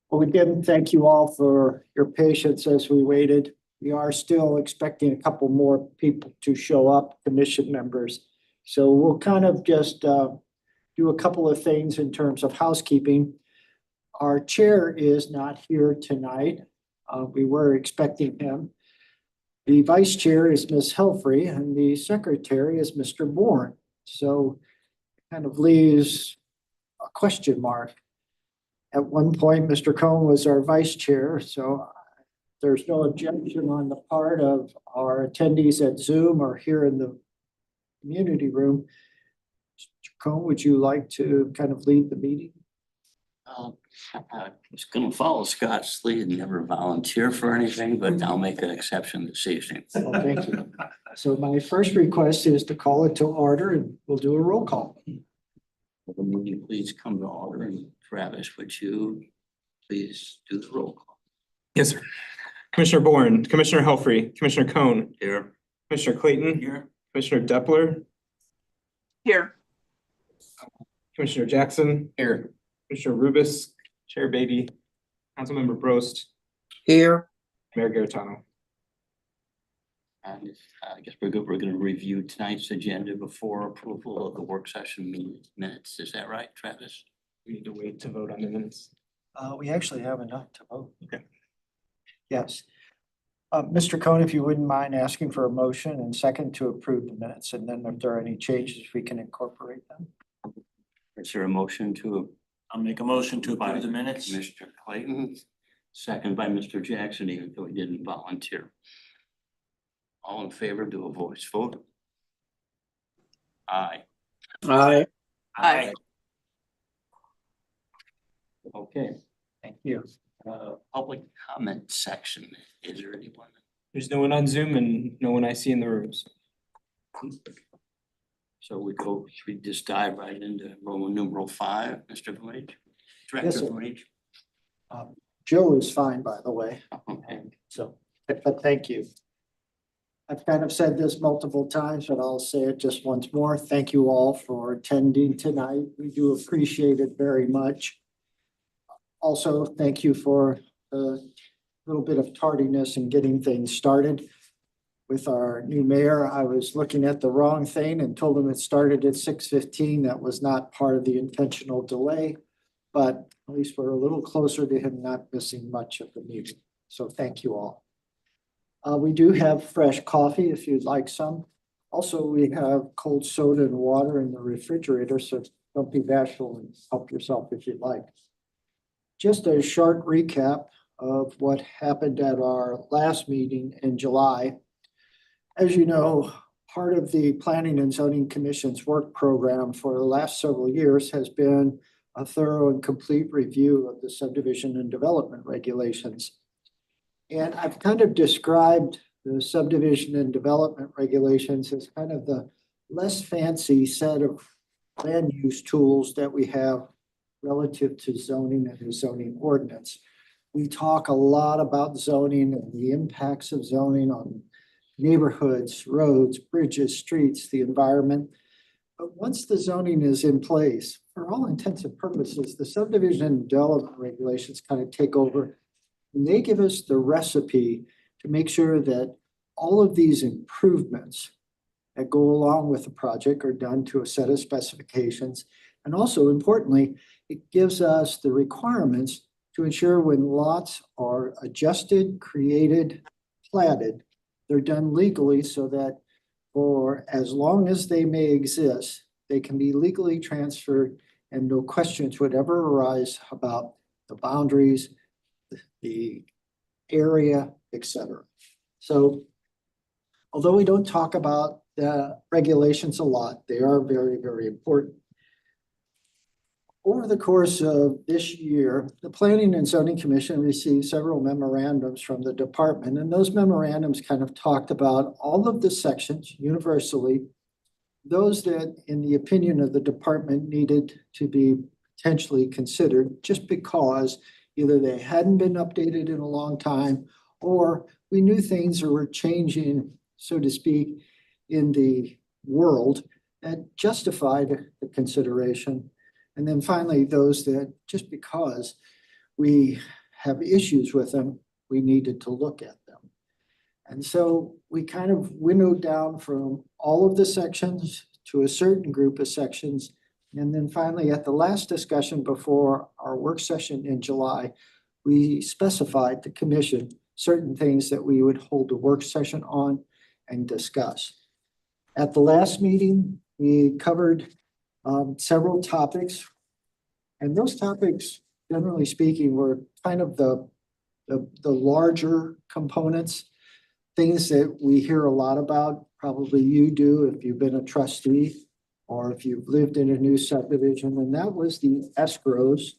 Well, again, thank you all for your patience as we waited. We are still expecting a couple more people to show up, commission members. So we'll kind of just do a couple of things in terms of housekeeping. Our chair is not here tonight. We were expecting him. The vice chair is Ms. Helfrey and the secretary is Mr. Bourne. So kind of leaves a question mark. At one point, Mr. Cohn was our vice chair, so there's no objection on the part of our attendees at Zoom or here in the community room. Mr. Cohn, would you like to kind of lead the meeting? I was gonna follow Scott's lead and never volunteer for anything, but I'll make an exception this evening. Well, thank you. So my first request is to call it to order and we'll do a roll call. Will the meeting please come to order, and Travis, would you please do the roll call? Yes, sir. Commissioner Bourne, Commissioner Helfrey, Commissioner Cohn, Here. Commissioner Clayton, Here. Commissioner Depler, Here. Commissioner Jackson, Here. Commissioner Rubis, Chair Beatty, Councilmember Brost, Here. Mayor Garitano. And I guess we're good. We're gonna review tonight's agenda before approval of the work session minutes. Is that right, Travis? We need to wait to vote on the minutes. We actually have enough to vote. Okay. Yes. Mr. Cohn, if you wouldn't mind asking for a motion and second to approve the minutes, and then if there are any changes, we can incorporate them. Is there a motion to? I'll make a motion to by approve the minutes. Mr. Clayton, second by Mr. Jackson, even though he didn't volunteer. All in favor, do a voice vote. Aye. Aye. Aye. Okay, Thank you. public comment section. Is there anyone? There's no one on Zoom and no one I see in the rooms. So should we just dive right into Roman numeral 5, Mr. Voigt? Yes, Director sir. Voigt? Joe is fine, by the way. Okay. So, but thank you. I've kind of said this multiple times, but I'll say it just once more. Thank you all for attending tonight. We do appreciate it very much. Also, thank you for a little bit of tardiness in getting things started. With our new mayor, I was looking at the wrong thing and told him it started at 6:15. That was not part of the intentional delay, but at least we're a little closer to him not missing much of the meeting. So thank you all. We do have fresh coffee if you'd like some. Also, we have cold soda and water in the refrigerator, so don't be bashful and help yourself if you'd like. Just a short recap of what happened at our last meeting in July. As you know, part of the Planning and Zoning Commission's work program for the last several years has been a thorough and complete review of the subdivision and development regulations. And I've kind of described the subdivision and development regulations as kind of the less fancy set of land use tools that we have relative to zoning and the zoning ordinance. We talk a lot about zoning and the impacts of zoning on neighborhoods, roads, bridges, streets, the environment. But once the zoning is in place, for all intents and purposes, the subdivision and development regulations kind of take over. And they give us the recipe to make sure that all of these improvements that go along with the project are done to a set of specifications. And also importantly, it gives us the requirements to ensure when lots are adjusted, created, platted, they're done legally so that for as long as they may exist, they can be legally transferred and no questions would ever arise about the boundaries, the area, etc. So although we don't talk about the regulations a lot, they are very, very important. Over the course of this year, the Planning and Zoning Commission received several memorandums from the department, and those memorandums kind of talked about all of the sections universally, those that, in the opinion of the department, needed to be potentially considered just because either they hadn't been updated in a long time or we knew things were changing, so to speak, in the world that justified the consideration. And then finally, those that just because we have issues with them, we needed to look at them. And so we kind of winnowed down from all of the sections to a certain group of sections. And then finally, at the last discussion before our work session in July, we specified the commission certain things that we would hold a work session on and discuss. At the last meeting, we covered several topics. And those topics, generally speaking, were kind of the larger components, things that we hear a lot about. Probably you do if you've been a trustee or if you've lived in a new subdivision, and that was the escrows,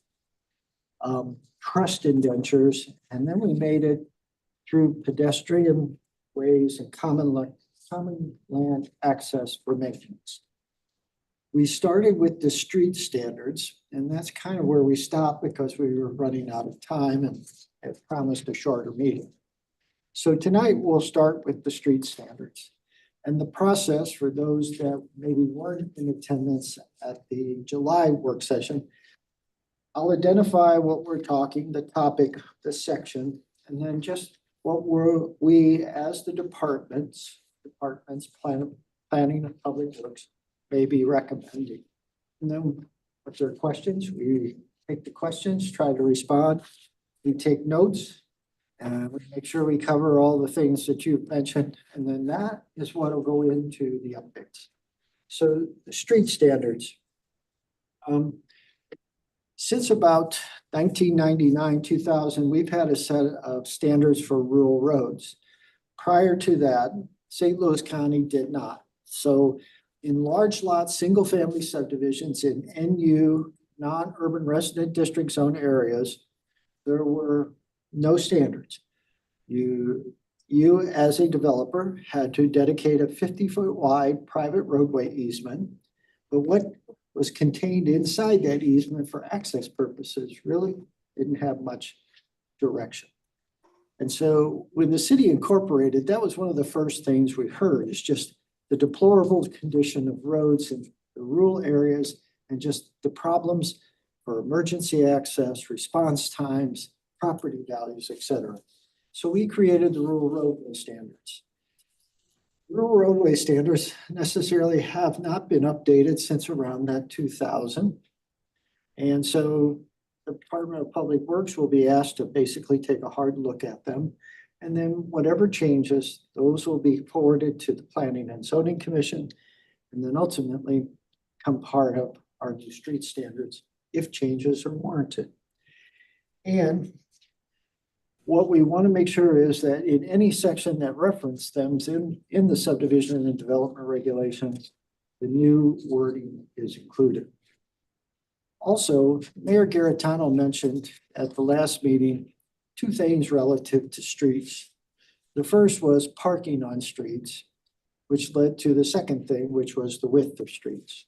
trust indentures, and then we made it through pedestrian ways and common land access for maintenance. We started with the street standards, and that's kind of where we stopped because we were running out of time and had promised a shorter meeting. So tonight we'll start with the street standards. And the process for those that maybe weren't in attendance at the July work session, I'll identify what we're talking, the topic, the section, and then just what we as the departments, planning and public works, may be recommending. And then if there are questions, we take the questions, try to respond. We take notes and we make sure we cover all the things that you've mentioned. And then that is what will go into the updates. So the street standards. Since about 1999, 2000, we've had a set of standards for rural roads. Prior to that, St. Louis County did not. So in large lot, single family subdivisions in NU, non-urban resident district zone areas, there were no standards. You as a developer had to dedicate a 50-foot wide private roadway easement, but what was contained inside that easement for access purposes really didn't have much direction. And so when the city incorporated, that was one of the first things we heard, is just the deplorable condition of roads in the rural areas and just the problems for emergency access, response times, property values, et cetera. So we created the rural roadway standards. Rural roadway standards necessarily have not been updated since around that 2000. And so the Department of Public Works will be asked to basically take a hard look at them. And then whatever changes, those will be forwarded to the Planning and Zoning Commission, and then ultimately become part of our new street standards if changes are warranted. And what we want to make sure is that in any section that reference them in the subdivision and development regulations, the new wording is included. Also, Mayor Garitano mentioned at the last meeting two things relative to streets. The first was parking on streets, which led to the second thing, which was the width of streets.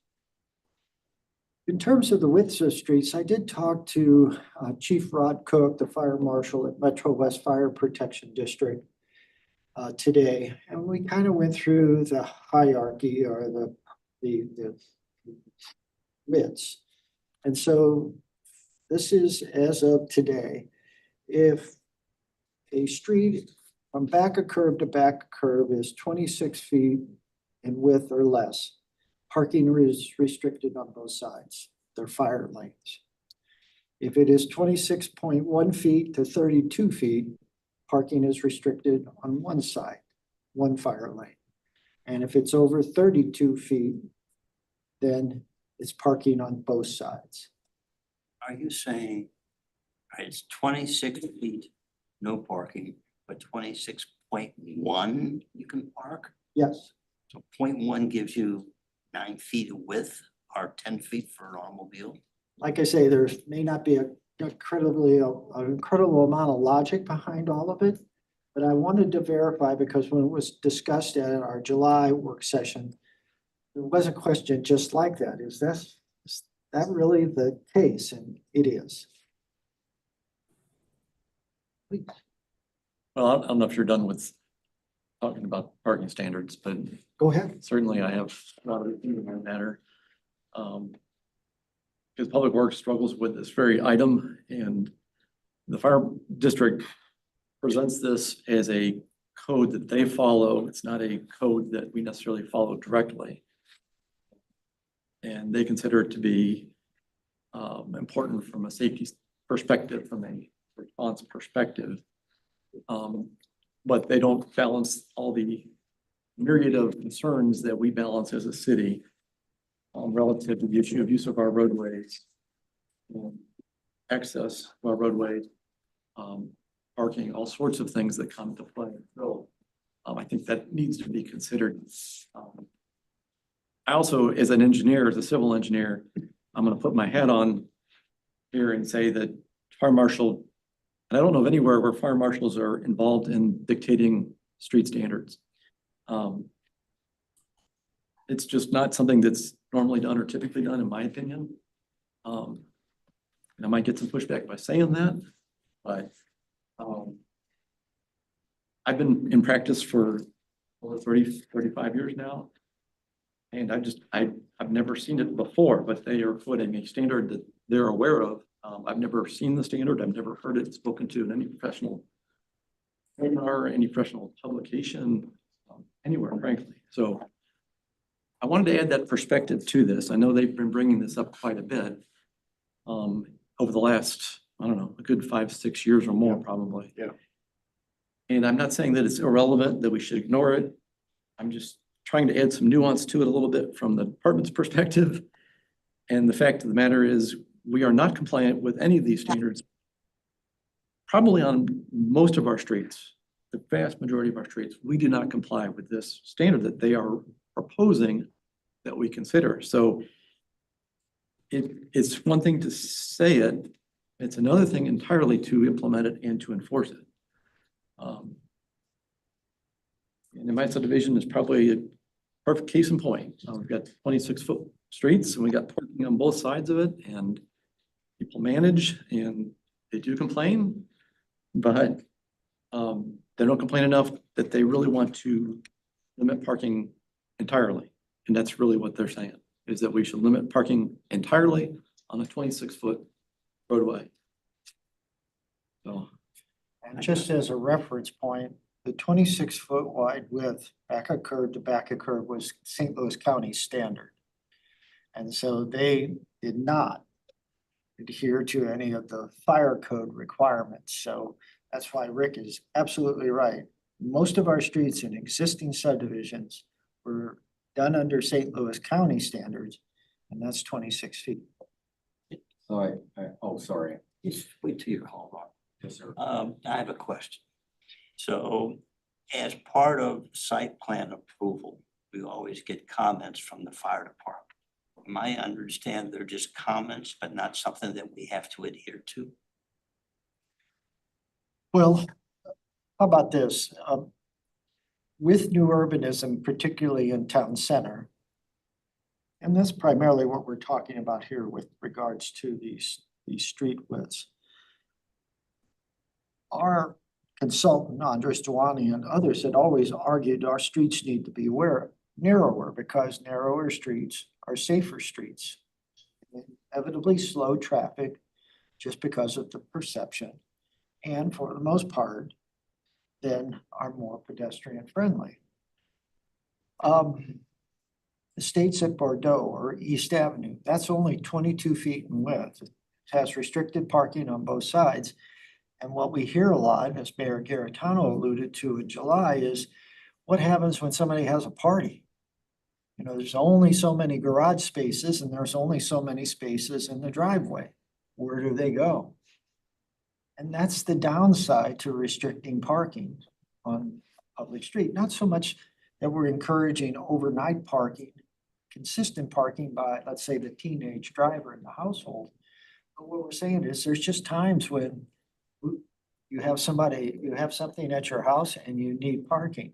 In terms of the widths of streets, I did talk to Chief Rod Cook, the fire marshal at Metro West Fire Protection District today, and we kind of went through the hierarchy or the widths. And so this is as of today. If a street from back of curb to back of curb is 26 feet in width or less, parking is restricted on both sides. They're fire lanes. If it is 26.1 feet to 32 feet, parking is restricted on one side, one fire lane. And if it's over 32 feet, then it's parking on both sides. Are you saying, all right, it's 26 feet, no parking, but 26.1 you can park? Yes, So 0.1 gives you 9 feet of width or 10 feet for an automobile? like I say, there may not be an incredible amount of logic behind all of it, but I wanted to verify because when it was discussed at our July work session, there was a question just like that. Is that really the case? And it is. Well, I don't know if you're done with talking about parking standards, but Go ahead. certainly I have a lot of opinion on the matter. because Public Works struggles with this very item, and the fire district presents this as a code that they follow. It's not a code that we necessarily follow directly. And they consider it to be important from a safety perspective, from a response perspective. But they don't balance all the myriad of concerns that we balance as a city relative to the issue of use of our roadways, access to our roadways, parking, all sorts of things that come to play. So I think that needs to be considered. I also, as an engineer, as a civil engineer, I'm going to put my hat on here and say that fire marshal, and I don't know of anywhere where fire marshals are involved in dictating street standards. It's just not something that's normally done or typically done, in my opinion. And I might get some pushback by saying that, but I've been in practice for over 35 years now. And I've never seen it before, but they are putting a standard that they're aware of. I've never seen the standard. I've never heard it spoken to in any professional webinar, any professional publication, anywhere, frankly. So I wanted to add that perspective to this. I know they've been bringing this up quite a bit over the last, I don't know, a good 5-6 years or more, probably. Yeah. And I'm not saying that it's irrelevant, that we should ignore it. I'm just trying to add some nuance to it a little bit from the department's perspective. And the fact of the matter is, we are not compliant with any of these standards. Probably on most of our streets, the vast majority of our streets, we do not comply with this standard that they are proposing that we consider. So it's one thing to say it, it's another thing entirely to implement it and to enforce it. And in my subdivision is probably a perfect case in point. We've got 26-foot streets and we got parking on both sides of it, and people manage and they do complain, but they don't complain enough that they really want to limit parking entirely. And that's really what they're saying, is that we should limit parking entirely on a 26-foot roadway. So. And just as a reference point, the 26-foot wide width back of curb to back of curb was St. Louis County standard. And so they did not adhere to any of the fire code requirements. So that's why Rick is absolutely right. Most of our streets in existing subdivisions were done under St. Louis County standards, and that's 26 feet. So sorry. Just wait till you're called on. Yes, sir. I have a question. So as part of site plan approval, we always get comments from the fire department. I understand they're just comments, but not something that we have to adhere to. Well, how about this? With new urbanism, particularly in town center, and that's primarily what we're talking about here with regards to these street widths. Our consultant, Andres Duani, and others had always argued our streets need to be narrower, because narrower streets are safer streets. They inevitably slow traffic just because of the perception, and for the most part, then are more pedestrian friendly. Estates at Bordeaux or East Avenue, that's only 22 feet in width. It has restricted parking on both sides. And what we hear a lot, as Mayor Garitano alluded to in July, is what happens when somebody has a party? You know, there's only so many garage spaces and there's only so many spaces in the driveway. Where do they go? And that's the downside to restricting parking on public street. Not so much that we're encouraging overnight parking, consistent parking by, let's say, the teenage driver in the household. But what we're saying is there's just times when you have something at your house and you need parking.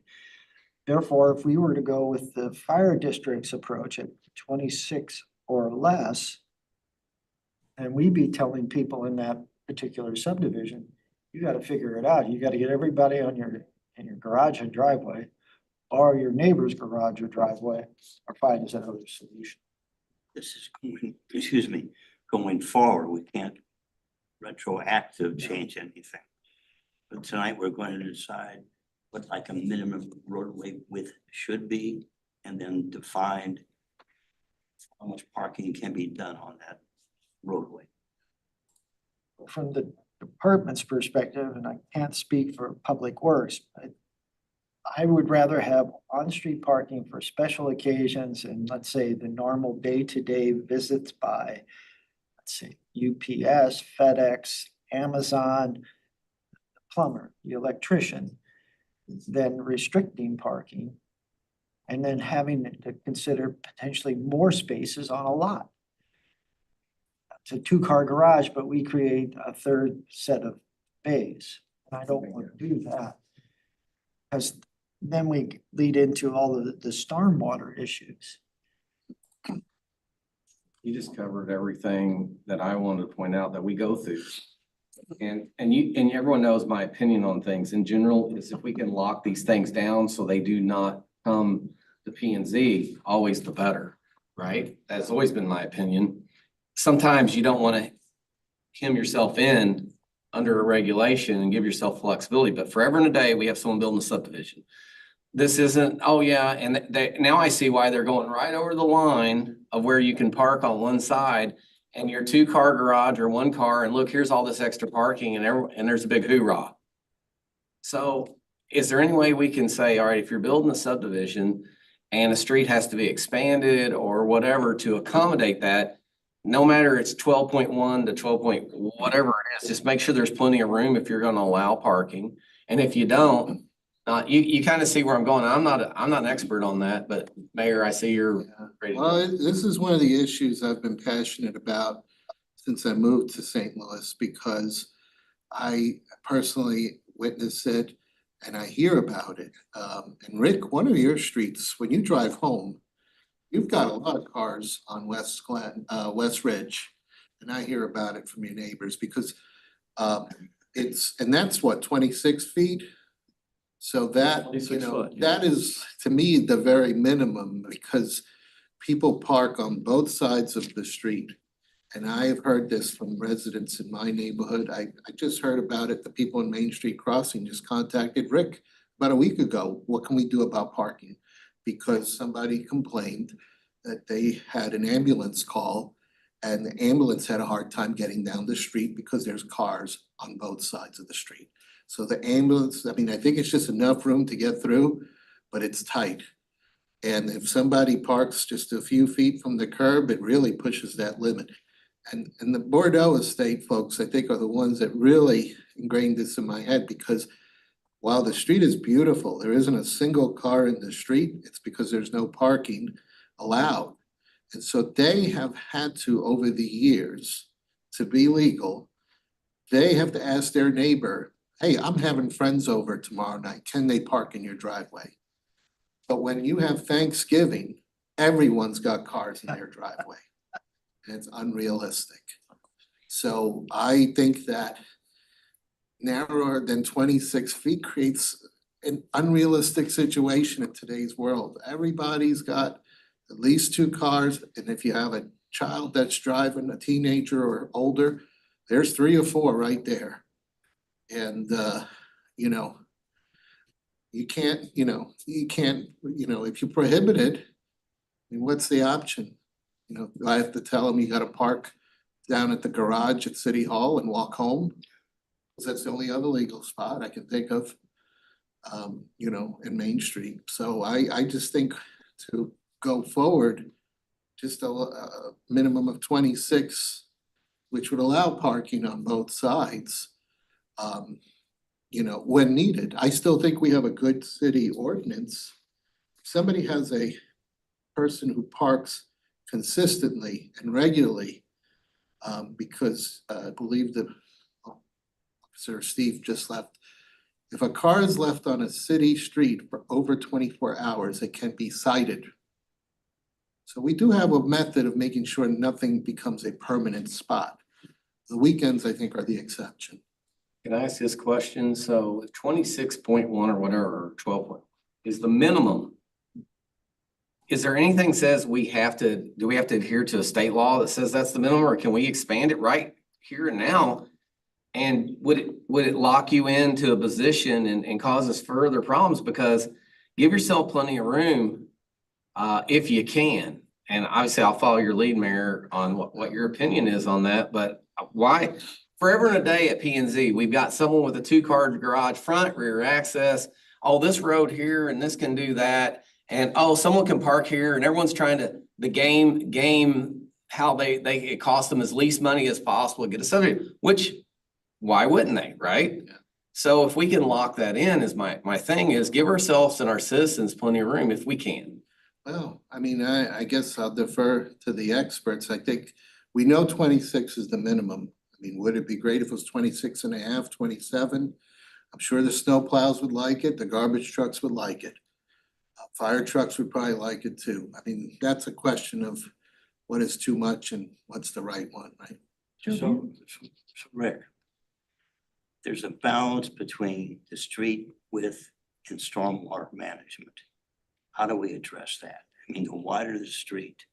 Therefore, if we were to go with the fire district's approach at 26 or less, and we'd be telling people in that particular subdivision, you got to figure it out. You got to get everybody in your garage and driveway, or your neighbor's garage or driveway, or find us another solution. This is going, excuse me, going forward, we can't retroactive change anything. But tonight, we're going to decide what like a minimum roadway width should be, and then define how much parking can be done on that roadway. From the department's perspective, and I can't speak for Public Works, but I would rather have on-street parking for special occasions and let's say the normal day-to-day visits by, let's say, UPS, FedEx, Amazon, the plumber, the electrician, than restricting parking and then having to consider potentially more spaces on a lot. It's a two-car garage, but we create a third set of bays. And I don't want to do that. Because then we lead into all of the stormwater issues. You just covered everything that I wanted to point out that we go through. And everyone knows my opinion on things in general is if we can lock these things down so they do not come to P and Z, always the better, right? That's always been my opinion. Sometimes you don't want to hem yourself in under a regulation and give yourself flexibility, but forever and a day, we have someone building a subdivision. This isn't, oh yeah, and now I see why they're going right over the line of where you can park on one side and your 2-car garage or 1 car, and look, here's all this extra parking and there's a big hoorah. So is there any way we can say, all right, if you're building a subdivision and a street has to be expanded or whatever to accommodate that, no matter it's 12.1 to 12 point, whatever it is, just make sure there's plenty of room if you're gonna allow parking. And if you don't, you kind of see where I'm going. I'm not an expert on that, but Mayor, I see you're ready to Well, go. this is one of the issues I've been passionate about since I moved to St. Louis, because I personally witness it and I hear about it. And Rick, one of your streets, when you drive home, you've got a lot of cars on West Ridge. And I hear about it from your neighbors because and that's what, 26 feet? So that, 26 foot, yeah. that is, to me, the very minimum, because people park on both sides of the street. And I have heard this from residents in my neighborhood. I just heard about it. The people in Main Street Crossing just contacted Rick about a week ago. What can we do about parking? Because somebody complained that they had an ambulance call and the ambulance had a hard time getting down the street because there's cars on both sides of the street. So the ambulance, I mean, I think it's just enough room to get through, but it's tight. And if somebody parks just a few feet from the curb, it really pushes that limit. And the Bordeaux Estate folks, I think, are the ones that really ingrained this in my head, because while the street is beautiful, there isn't a single car in the street. It's because there's no parking allowed. And so they have had to, over the years, to be legal, they have to ask their neighbor, hey, I'm having friends over tomorrow night. Can they park in your driveway? But when you have Thanksgiving, everyone's got cars in their driveway. And it's unrealistic. So I think that narrower than 26 feet creates an unrealistic situation in today's world. Everybody's got at least 2 cars. And if you have a child that's driving, a teenager or older, there's 3 or 4 right there. And, you know, you can't, if you prohibit it, I mean, what's the option? You know, do I have to tell them you gotta park down at the garage at City Hall and walk home? Cause that's the only other legal spot I can think of, in Main Street. So I just think to go forward, just a minimum of 26, which would allow parking on both sides. When needed. I still think we have a good city ordinance. If somebody has a person who parks consistently and regularly, because I believe the Officer Steve just left. If a car is left on a city street for over 24 hours, it can be cited. So we do have a method of making sure nothing becomes a permanent spot. The weekends, I think, are the exception. Can I ask this question? So 26.1 or whatever, or 12 is the minimum. is there anything says we have to, do we have to adhere to a state law that says that's the minimum, or can we expand it right here and now? And would it lock you into a position and cause us further problems? Because give yourself plenty of room, if you can. And obviously I'll follow your lead, Mayor, on what your opinion is on that, but why? Forever and a day at P and Z, we've got someone with a 2-car garage, front, rear access. Oh, this road here and this can do that. And oh, someone can park here, and everyone's trying to, the game how it costs them as least money as possible to get a subdivision, which why wouldn't they, right? Yeah. So if we can lock that in, is my thing is give ourselves and our citizens plenty of room if we can. Well, I mean, I guess I'll defer to the experts. I think we know 26 is the minimum. I mean, would it be great if it was 26 and a half, 27? I'm sure the snow plows would like it, the garbage trucks would like it. Fire trucks would probably like it too. I mean, that's a question of what is too much and what's the right one, right? So Rick, there's a balance between the street width and stormwater management. How do we address that? I mean, the wider the street,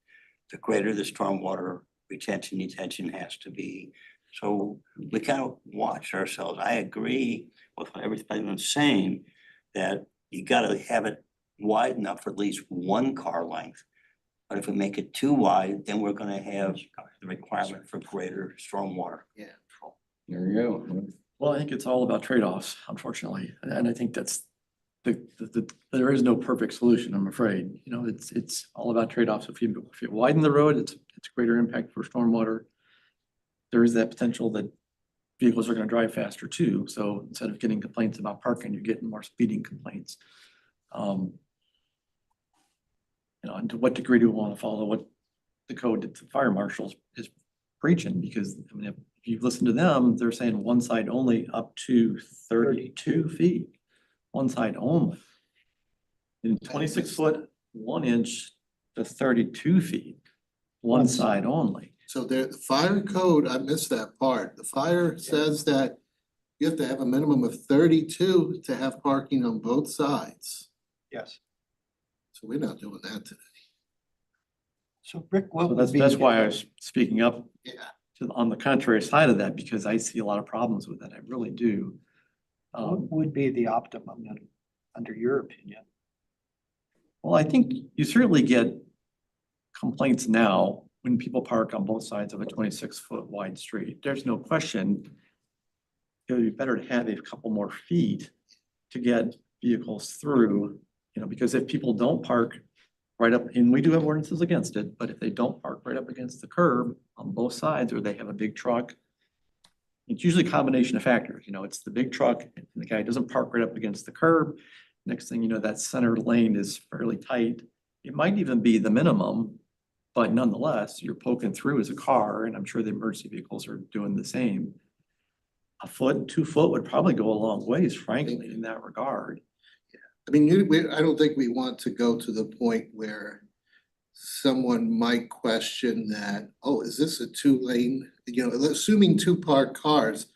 the greater the stormwater detention has to be. So we kind of watch ourselves. I agree with what everybody's saying, that you gotta have it wide enough for at least 1 car length. But if we make it too wide, then we're gonna have the requirement for greater stormwater. Yeah. control. There you go. Well, I think it's all about trade-offs, unfortunately, and I think that's there is no perfect solution, I'm afraid. You know, it's all about trade-offs. If you widen the road, it's greater impact for stormwater. There is that potential that vehicles are gonna drive faster too. So instead of getting complaints about parking, you're getting more speeding complaints. You know, and to what degree do we want to follow what the code that the fire marshal is preaching? Because I mean, if you listen to them, they're saying one side only up to 32 feet, one side only. In 26 foot, 1 inch to 32 feet, one side only. So the fire code, I missed that part. The fire says that you have to have a minimum of 32 to have parking on both sides. Yes. So we're not doing that today. So Rick, what So would be? that's why I was speaking up Yeah. on the contrary side of that, because I see a lot of problems with that. I really do. What would be the optimum under your opinion? Well, I think you certainly get complaints now when people park on both sides of a 26-foot wide street. There's no question. It would be better to have a couple more feet to get vehicles through, you know, because if people don't park right up, and we do have ordinances against it, but if they don't park right up against the curb on both sides, or they have a big truck, it's usually a combination of factors. You know, it's the big truck and the guy doesn't park right up against the curb. Next thing you know, that center lane is fairly tight. It might even be the minimum, but nonetheless, you're poking through as a car, and I'm sure the emergency vehicles are doing the same. A foot, 2 foot would probably go a long ways, frankly, in that regard. I mean, I don't think we want to go to the point where someone might question that, oh, is this a 2-lane? You know, assuming 2 parked cars,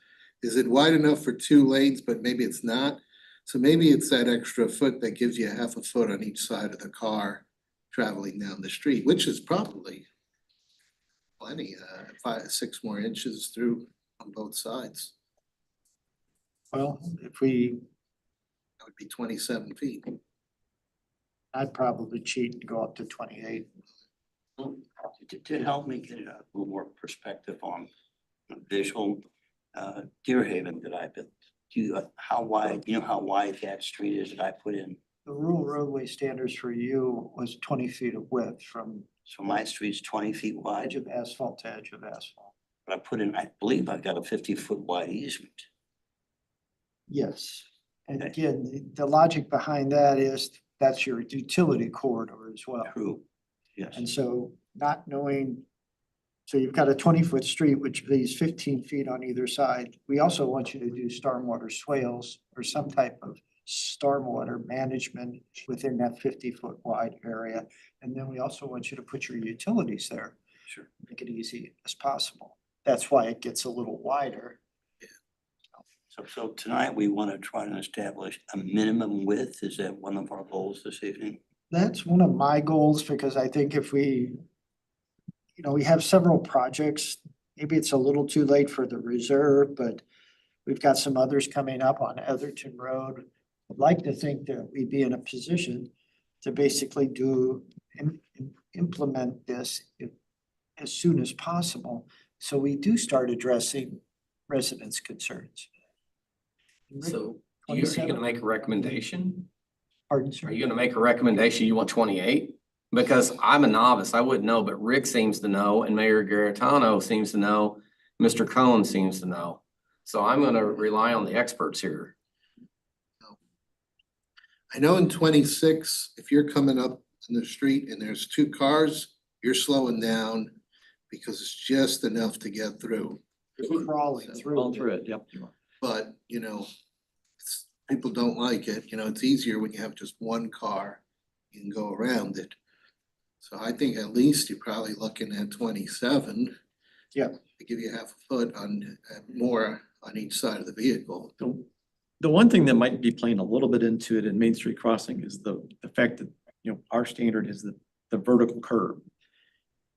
is it wide enough for 2 lanes, but maybe it's not? So maybe it's that extra foot that gives you half a foot on each side of the car traveling down the street, which is probably plenty, 5, 6 more inches through on both sides. Well, if we, That would be 27 feet. I'd probably cheat and go up to 28. Well, to help me get a little more perspective on the visual, Deerhaven that I've been, how wide, you know how wide that street is that I put in? The rural roadway standards for you was 20 feet of width from So my street's 20 feet wide, edge of asphalt to edge of asphalt. but I put in, I believe I've got a 50-foot wide easement. Yes. And again, the logic behind that is that's your utility corridor as well. True, yes. And so not knowing, so you've got a 20-foot street, which leaves 15 feet on either side. We also want you to do stormwater swales or some type of stormwater management within that 50-foot wide area. And then we also want you to put your utilities there. Sure. Make it easy as possible. That's why it gets a little wider. So tonight we want to try to establish a minimum width. Is that one of our goals this evening? That's one of my goals, because I think if we, we have several projects, maybe it's a little too late for the reserve, but we've got some others coming up on Etherton Road. I'd like to think that we'd be in a position to basically implement this as soon as possible, so we do start addressing residents' concerns. So are you gonna make a recommendation? Pardon, sir? Are you gonna make a recommendation? You want 28? Because I'm a novice, I wouldn't know, but Rick seems to know and Mayor Garitano seems to know, Mr. Cohen seems to know. So I'm gonna rely on the experts here. I know in 26, if you're coming up in the street and there's two cars, you're slowing down because it's just enough to get through. You're crawling All through. through it, yep. But, people don't like it, it's easier when you have just one car, you can go around it. So I think at least you're probably looking at 27. Yeah. To give you half a foot on, more on each side of the vehicle. The one thing that might be playing a little bit into it in Main Street Crossing is the fact that, our standard is the vertical curb.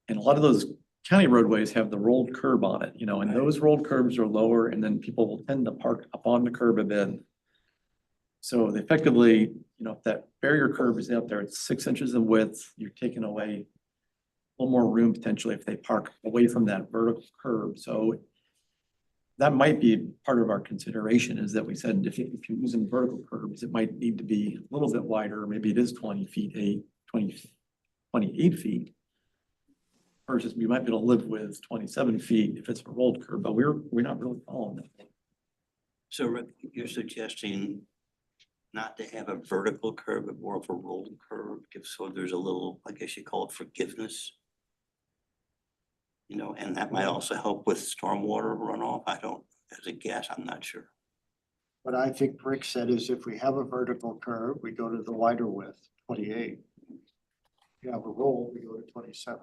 And a lot of those county roadways have the rolled curb on it, and those rolled curbs are lower, and then people will tend to park up on the curb a bit. So effectively, if that barrier curb is out there, it's 6 inches in width, you're taking away a little more room potentially if they park away from that vertical curb. So that might be part of our consideration, is that we said if you're using vertical curbs, it might need to be a little bit wider. Maybe it is 28 feet. Versus we might be able to live with 27 feet if it's a rolled curb, but we're not really following that. So Rick, you're suggesting not to have a vertical curve, but more of a rolled curve, so there's a little, I guess you call it forgiveness. And that might also help with stormwater runoff. I don't, as a guess, I'm not sure. What I think Rick said is if we have a vertical curve, we go to the wider width, 28. If you have a roll, we go to 27.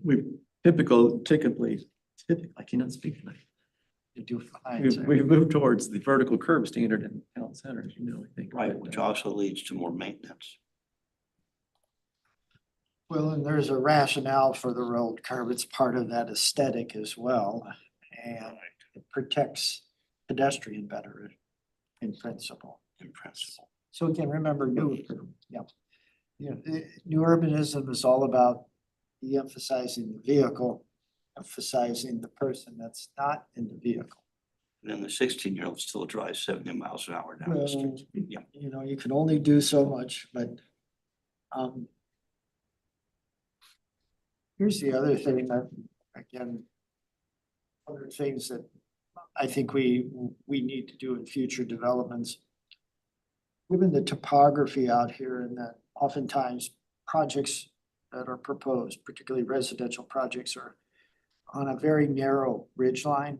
We typically, I cannot speak tonight. You do fine, We've, sir. we've moved towards the vertical curb standard in town centers, I think. Right, but, which also leads to more maintenance. Well, and there's a rationale for the rolled curb. It's part of that aesthetic as well. And it protects pedestrian better in principle. In principle. So again, remember new urbanism is all about de-emphasizing the vehicle, emphasizing the person that's not in the vehicle. And then the 16-year-old still drives 70 miles an hour down the Well, street. Yeah. You can only do so much, but here's the other thing that, again, other things that I think we need to do in future developments. Given the topography out here, and that oftentimes projects that are proposed, particularly residential projects, are on a very narrow ridge line.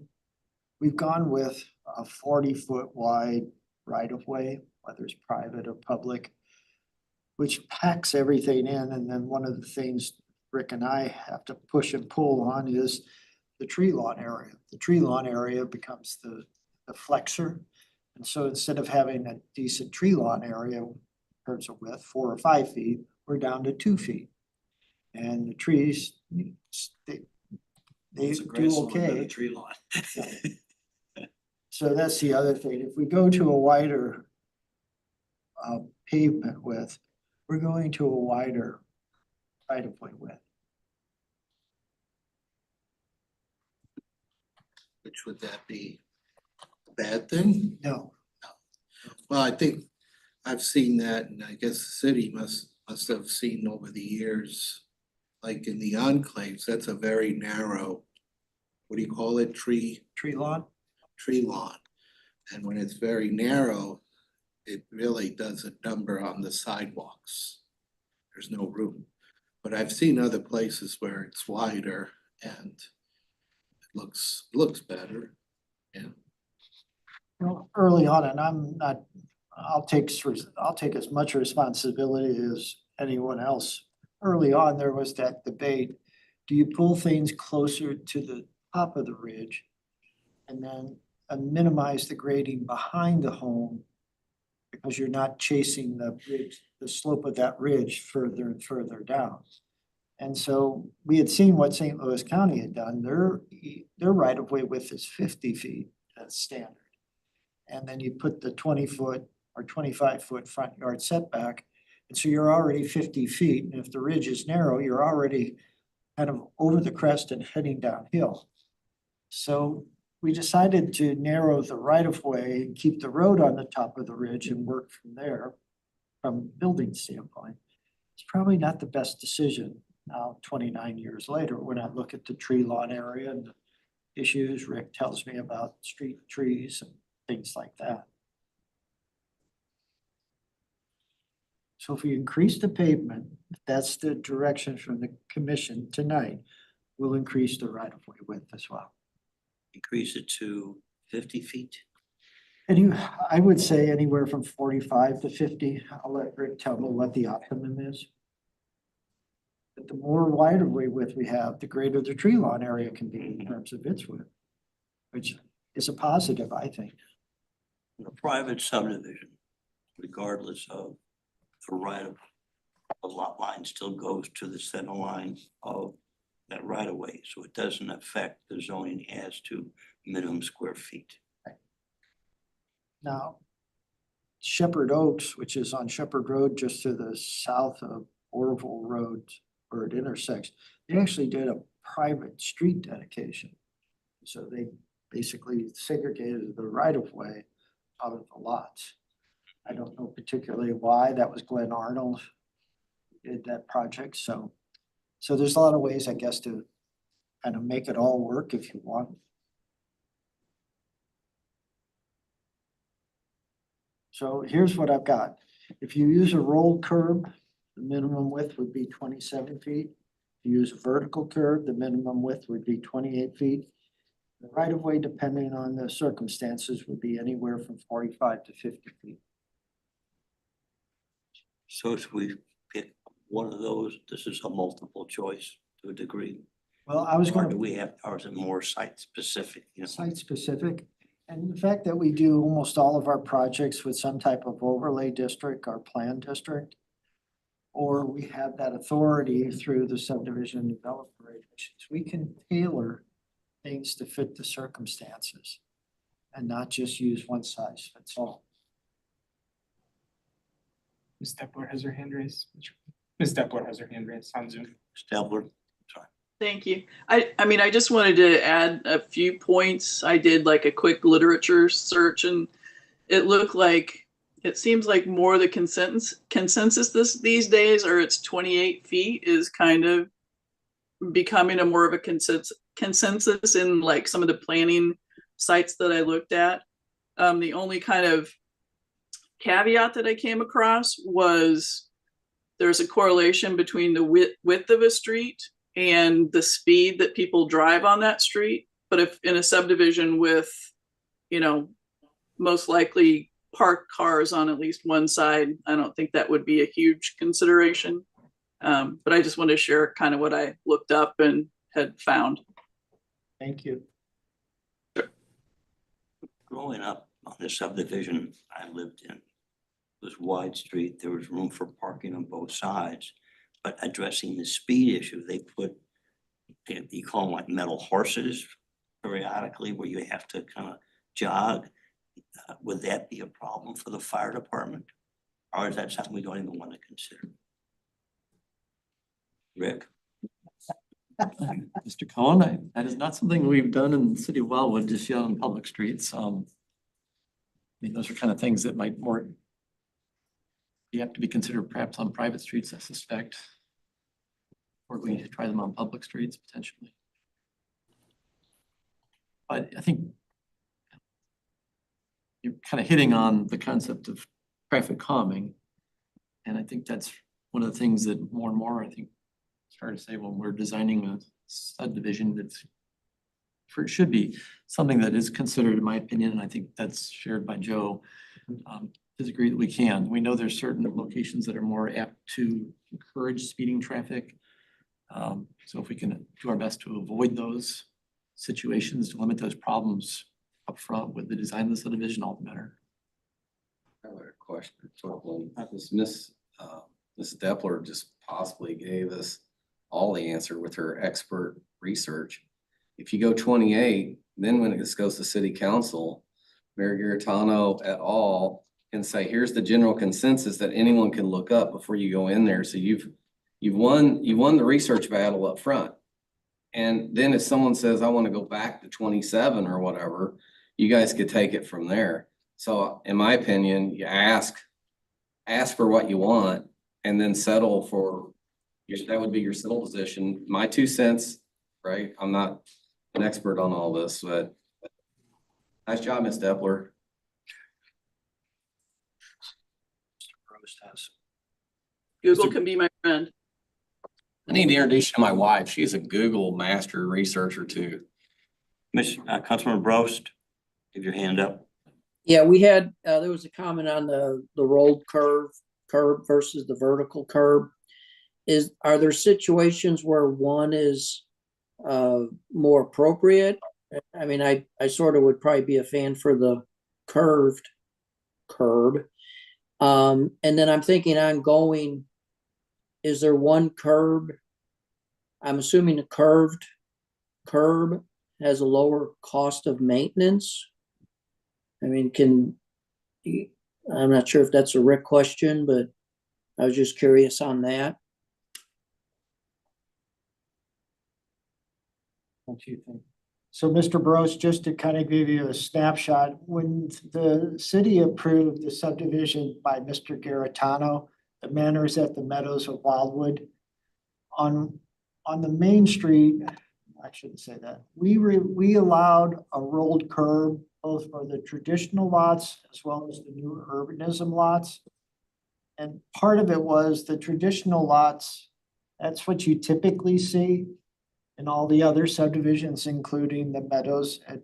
We've gone with a 40-foot wide right-of-way, whether it's private or public, which packs everything in. And then one of the things Rick and I have to push and pull on is the tree lawn area. The tree lawn area becomes the flexor. And so instead of having a decent tree lawn area in terms of width, 4 or 5 feet, we're down to 2 feet. And the trees, they do okay. Tree lawn. So that's the other thing. If we go to a wider pavement width, we're going to a wider right-of-way width. Which would that be a bad thing? No, Well, I think I've seen that, and I guess the city must have seen over the years, like in the enclaves, that's a very narrow, what do you call it, tree lawn? lawn. And when it's very narrow, it really does a number on the sidewalks. There's no room. But I've seen other places where it's wider and it looks better. Yeah. Well, early on, and I'll take as much responsibility as anyone else. Early on, there was that debate. Do you pull things closer to the top of the ridge and then minimize the grading behind the home because you're not chasing the ridge, the slope of that ridge further and further down. And so we had seen what St. Louis County had done. Their right of way width is 50 feet, that's standard. And then you put the 20-foot or 25-foot front yard setback. And so you're already 50 feet. And if the ridge is narrow, you're already kind of over the crest and heading downhill. So we decided to narrow the right of way, keep the road on the top of the ridge and work from there from a building standpoint. It's probably not the best decision now, 29 years later, when I look at the tree lawn area and the issues Rick tells me about street trees and things like that. So if we increase the pavement, if that's the direction from the commission tonight, we'll increase the right of way width as well. Increase it to 50 feet. And I would say anywhere from 45 to 50. I'll let Rick tell me what the optimum is. But the more wide of way width we have, the greater the tree lawn area can be in terms of its width, which is a positive, I think. In a private subdivision, regardless of the right of the lot line still goes to the center line of that right of way. So it doesn't affect the zoning as to minimum square feet. Now, Shepherd Oaks, which is on Shepherd Road, just to the south of Orville Road, where it intersects, they actually did a private street dedication. So they basically segregated the right of way out of the lots. I don't know particularly why. That was Glenn Arnold who did that project. So there's a lot of ways, I guess, to kind of make it all work if you want. So here's what I've got. If you use a roll curb, the minimum width would be 27 feet. If you use a vertical curb, the minimum width would be 28 feet. The right of way, depending on the circumstances, would be anywhere from 45 to 50 feet. So if we pick one of those, this is a multiple choice to a degree. Well, I was Or going do to we have, or is it more site specific? You know? site specific. And the fact that we do almost all of our projects with some type of overlay district or plan district, or we have that authority through the subdivision development regulations, we can tailor things to fit the circumstances and not just use one size fits all. Ms. Depler has her hand raised. Ms. Depler has her hand raised on Zoom. Stabler, sorry. Thank you. I mean, I just wanted to add a few points. I did like a quick literature search and it looked like, it seems like more the consensus these days, or it's 28 feet is kind of becoming a more of a consensus in like some of the planning sites that I looked at. The only kind of caveat that I came across was there's a correlation between the width of a street and the speed that people drive on that street. But if in a subdivision with, you know, most likely parked cars on at least one side, I don't think that would be a huge consideration. But I just wanted to share kind of what I looked up and had found. Thank you. Growing up on the subdivision I lived in, it was wide street, there was room for parking on both sides. But addressing the speed issue, they put, you call them like metal horses periodically where you have to kind of jog. Would that be a problem for the fire department? Or is that something we don't even want to consider? Rick? Mr. Cohen, that is not something we've done in the city of Wildwood just yet on public streets. I mean, those are kind of things that might more, you have to be considered perhaps on private streets, I suspect. Or we try them on public streets potentially. But I think you're kind of hitting on the concept of traffic calming. And I think that's one of the things that more and more, I think, it's fair to say when we're designing a subdivision that's it should be something that is considered, in my opinion, and I think that's shared by Joe, disagree that we can. We know there's certain locations that are more apt to encourage speeding traffic. So if we can do our best to avoid those situations, to limit those problems up front with the design of the subdivision, all the better. question. Miss Depler just possibly gave us all the answer with her expert research. If you go 28, then when it goes to city council, Mayor Garitano et al. Can say, here's the general consensus that anyone can look up before you go in there. So you've won the research battle up front. And then if someone says, I want to go back to 27 or whatever, you guys could take it from there. So in my opinion, you ask for what you want and then settle for that would be your settle position. My 2 cents, right? I'm not an expert on all this, but nice job, Ms. Depler. Google can be my friend. I need to introduce you to my wife. She's a Google master researcher too. Councilman Brost, give your hand up. Yeah, we had, there was a comment on the rolled curb versus the vertical curb. Are there situations where one is more appropriate? I mean, I sort of would probably be a fan for the curved curb. And then I'm thinking ongoing, is there one curb? I'm assuming a curved curb has a lower cost of maintenance. I mean, I'm not sure if that's a Rick question, but I was just curious on that. What do you think? So, Mr. Bros, just to kind of give you a snapshot, when the city approved the subdivision by Mr. Garitano, the Manors at the Meadows of Wildwood, on the main street, I shouldn't say that, we allowed a rolled curb both for the traditional lots as well as the new urbanism lots. And part of it was the traditional lots, that's what you typically see in all the other subdivisions, including the Meadows at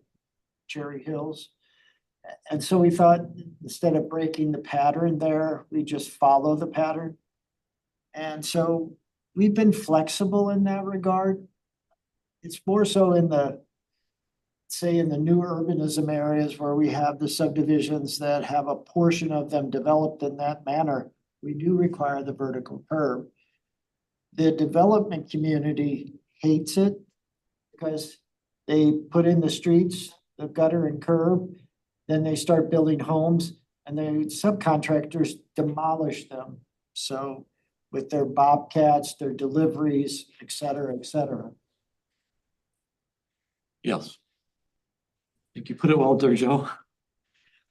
Cherry Hills. And so we thought, instead of breaking the pattern there, we just follow the pattern. And so we've been flexible in that regard. It's more so in the, say, in the new urbanism areas where we have the subdivisions that have a portion of them developed in that manner, we do require the vertical curb. The development community hates it because they put in the streets, the gutter and curb, then they start building homes and the subcontractors demolish them. So with their bobcats, their deliveries, et cetera, et cetera. Yes. I think you put it well there, Joe.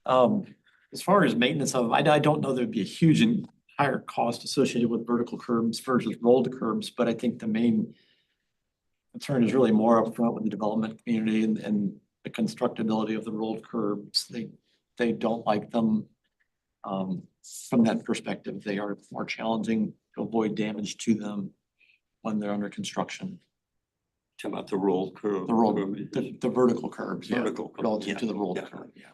As far as maintenance of, I don't know there'd be a huge and higher cost associated with vertical curbs versus rolled curbs, but I think the main concern is really more upfront with the development community and the constructability of the rolled curbs. They don't like them. From that perspective, they are more challenging to avoid damage to them when they're under construction. Talk about the rolled curb. The vertical curbs, yeah, Vertical curb, relative yeah. to the rolled Yeah. curb, yeah.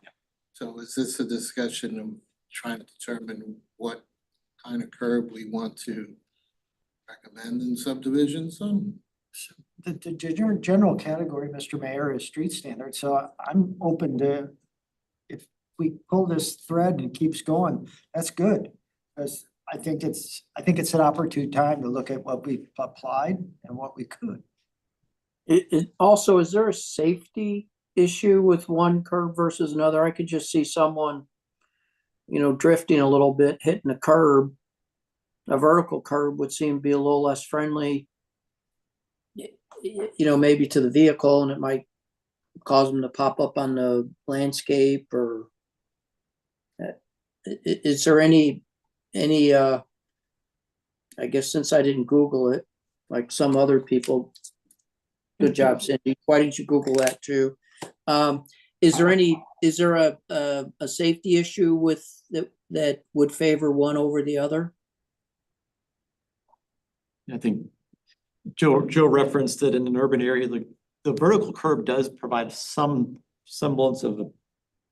So is this a discussion of trying to determine what kind of curb we want to recommend in subdivisions? The general category, Mr. Mayor, is street standard, so I'm open to, if we pull this thread and it keeps going, that's good. Because I think it's an opportune time to look at what we've applied and what we could. Also, is there a safety issue with one curb versus another? I could just see someone, drifting a little bit, hitting a curb. A vertical curb would seem to be a little less friendly, maybe to the vehicle, and it might cause them to pop up on the landscape. Or is there any, I guess since I didn't Google it, like some other people, good job, Cindy. Why didn't you Google that too? Is there a safety issue with that would favor one over the other? I think Joe referenced that in an urban area, the vertical curb does provide some semblance of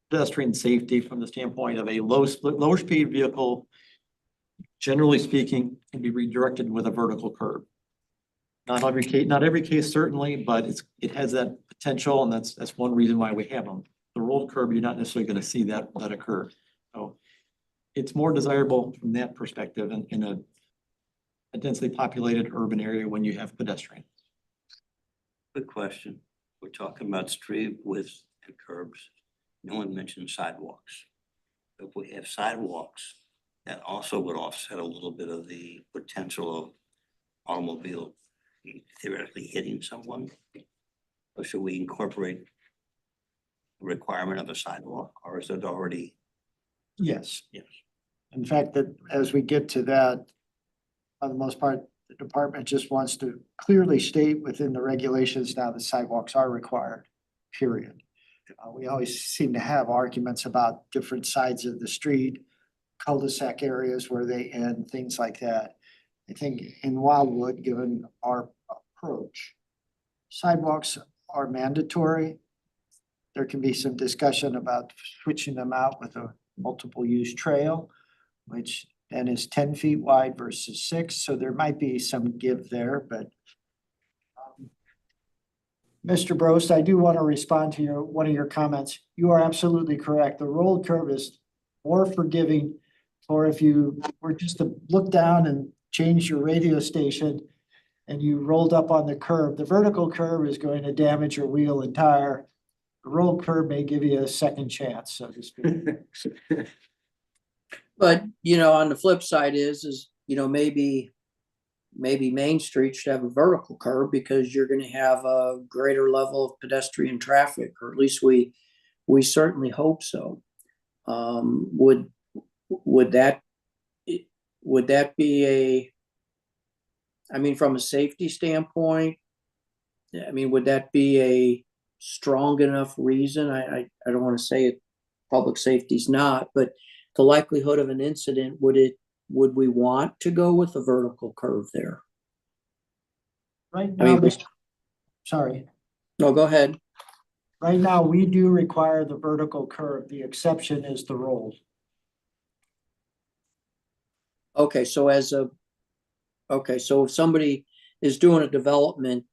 pedestrian safety from the standpoint of a lower speed vehicle. Generally speaking, can be redirected with a vertical curb. Not every case certainly, but it has that potential, and that's one reason why we have them. The rolled curb, you're not necessarily going to see that occur. So it's more desirable from that perspective in a densely populated urban area when you have pedestrians. Good question. We're talking about street width and curbs. No one mentioned sidewalks. If we have sidewalks, that also would offset a little bit of the potential of automobile theoretically hitting someone. Or should we incorporate the requirement of a sidewalk, or is it already? Yes. Yes. In fact, that as we get to that, for the most part, the department just wants to clearly state within the regulations now that sidewalks are required, period. We always seem to have arguments about different sides of the street, cul-de-sac areas where they end, things like that. I think in Wildwood, given our approach, sidewalks are mandatory. There can be some discussion about switching them out with a multiple use trail, which then is 10 feet wide versus 6, so there might be some give there, but Mr. Brost, I do want to respond to one of your comments. You are absolutely correct. The rolled curve is more forgiving for if you were just to look down and change your radio station and you rolled up on the curb. The vertical curve is going to damage your wheel and tire. The rolled curve may give you a second chance, so to speak. But, on the flip side is, maybe Main Street should have a vertical curb because you're gonna have a greater level of pedestrian traffic, or at least we certainly hope so. Would that be from a safety standpoint, would that be a strong enough reason? I don't wanna say it, public safety's not, but the likelihood of an incident, would we want to go with a vertical curve there? Right I mean, now, sorry, No, go ahead. right now, we do require the vertical curve. The exception is the roll. Okay, so if somebody is doing a development,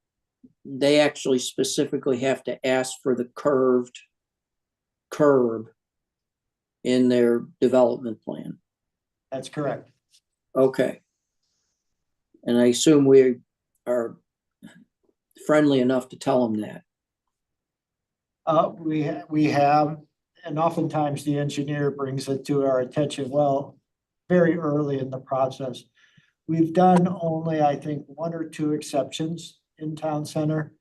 they actually specifically have to ask for the curved curb in their development plan. That's correct. Okay. And I assume we are friendly enough to tell them that. We have, and oftentimes the engineer brings it to our attention, well, very early in the process. We've done only, I think, 1 or 2 exceptions in town center.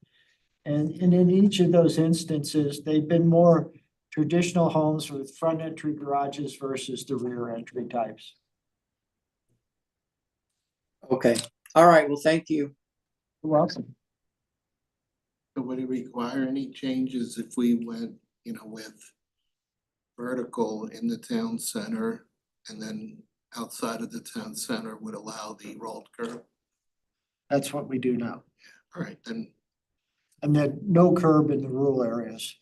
And in each of those instances, they've been more traditional homes with front entry garages versus the rear entry types. Okay. All right. Well, thank you. You're welcome. So would it require any changes if we went, with vertical in the town center and then outside of the town center would allow the rolled curb? That's what we do now. All right, then, And then no curb in the rural areas.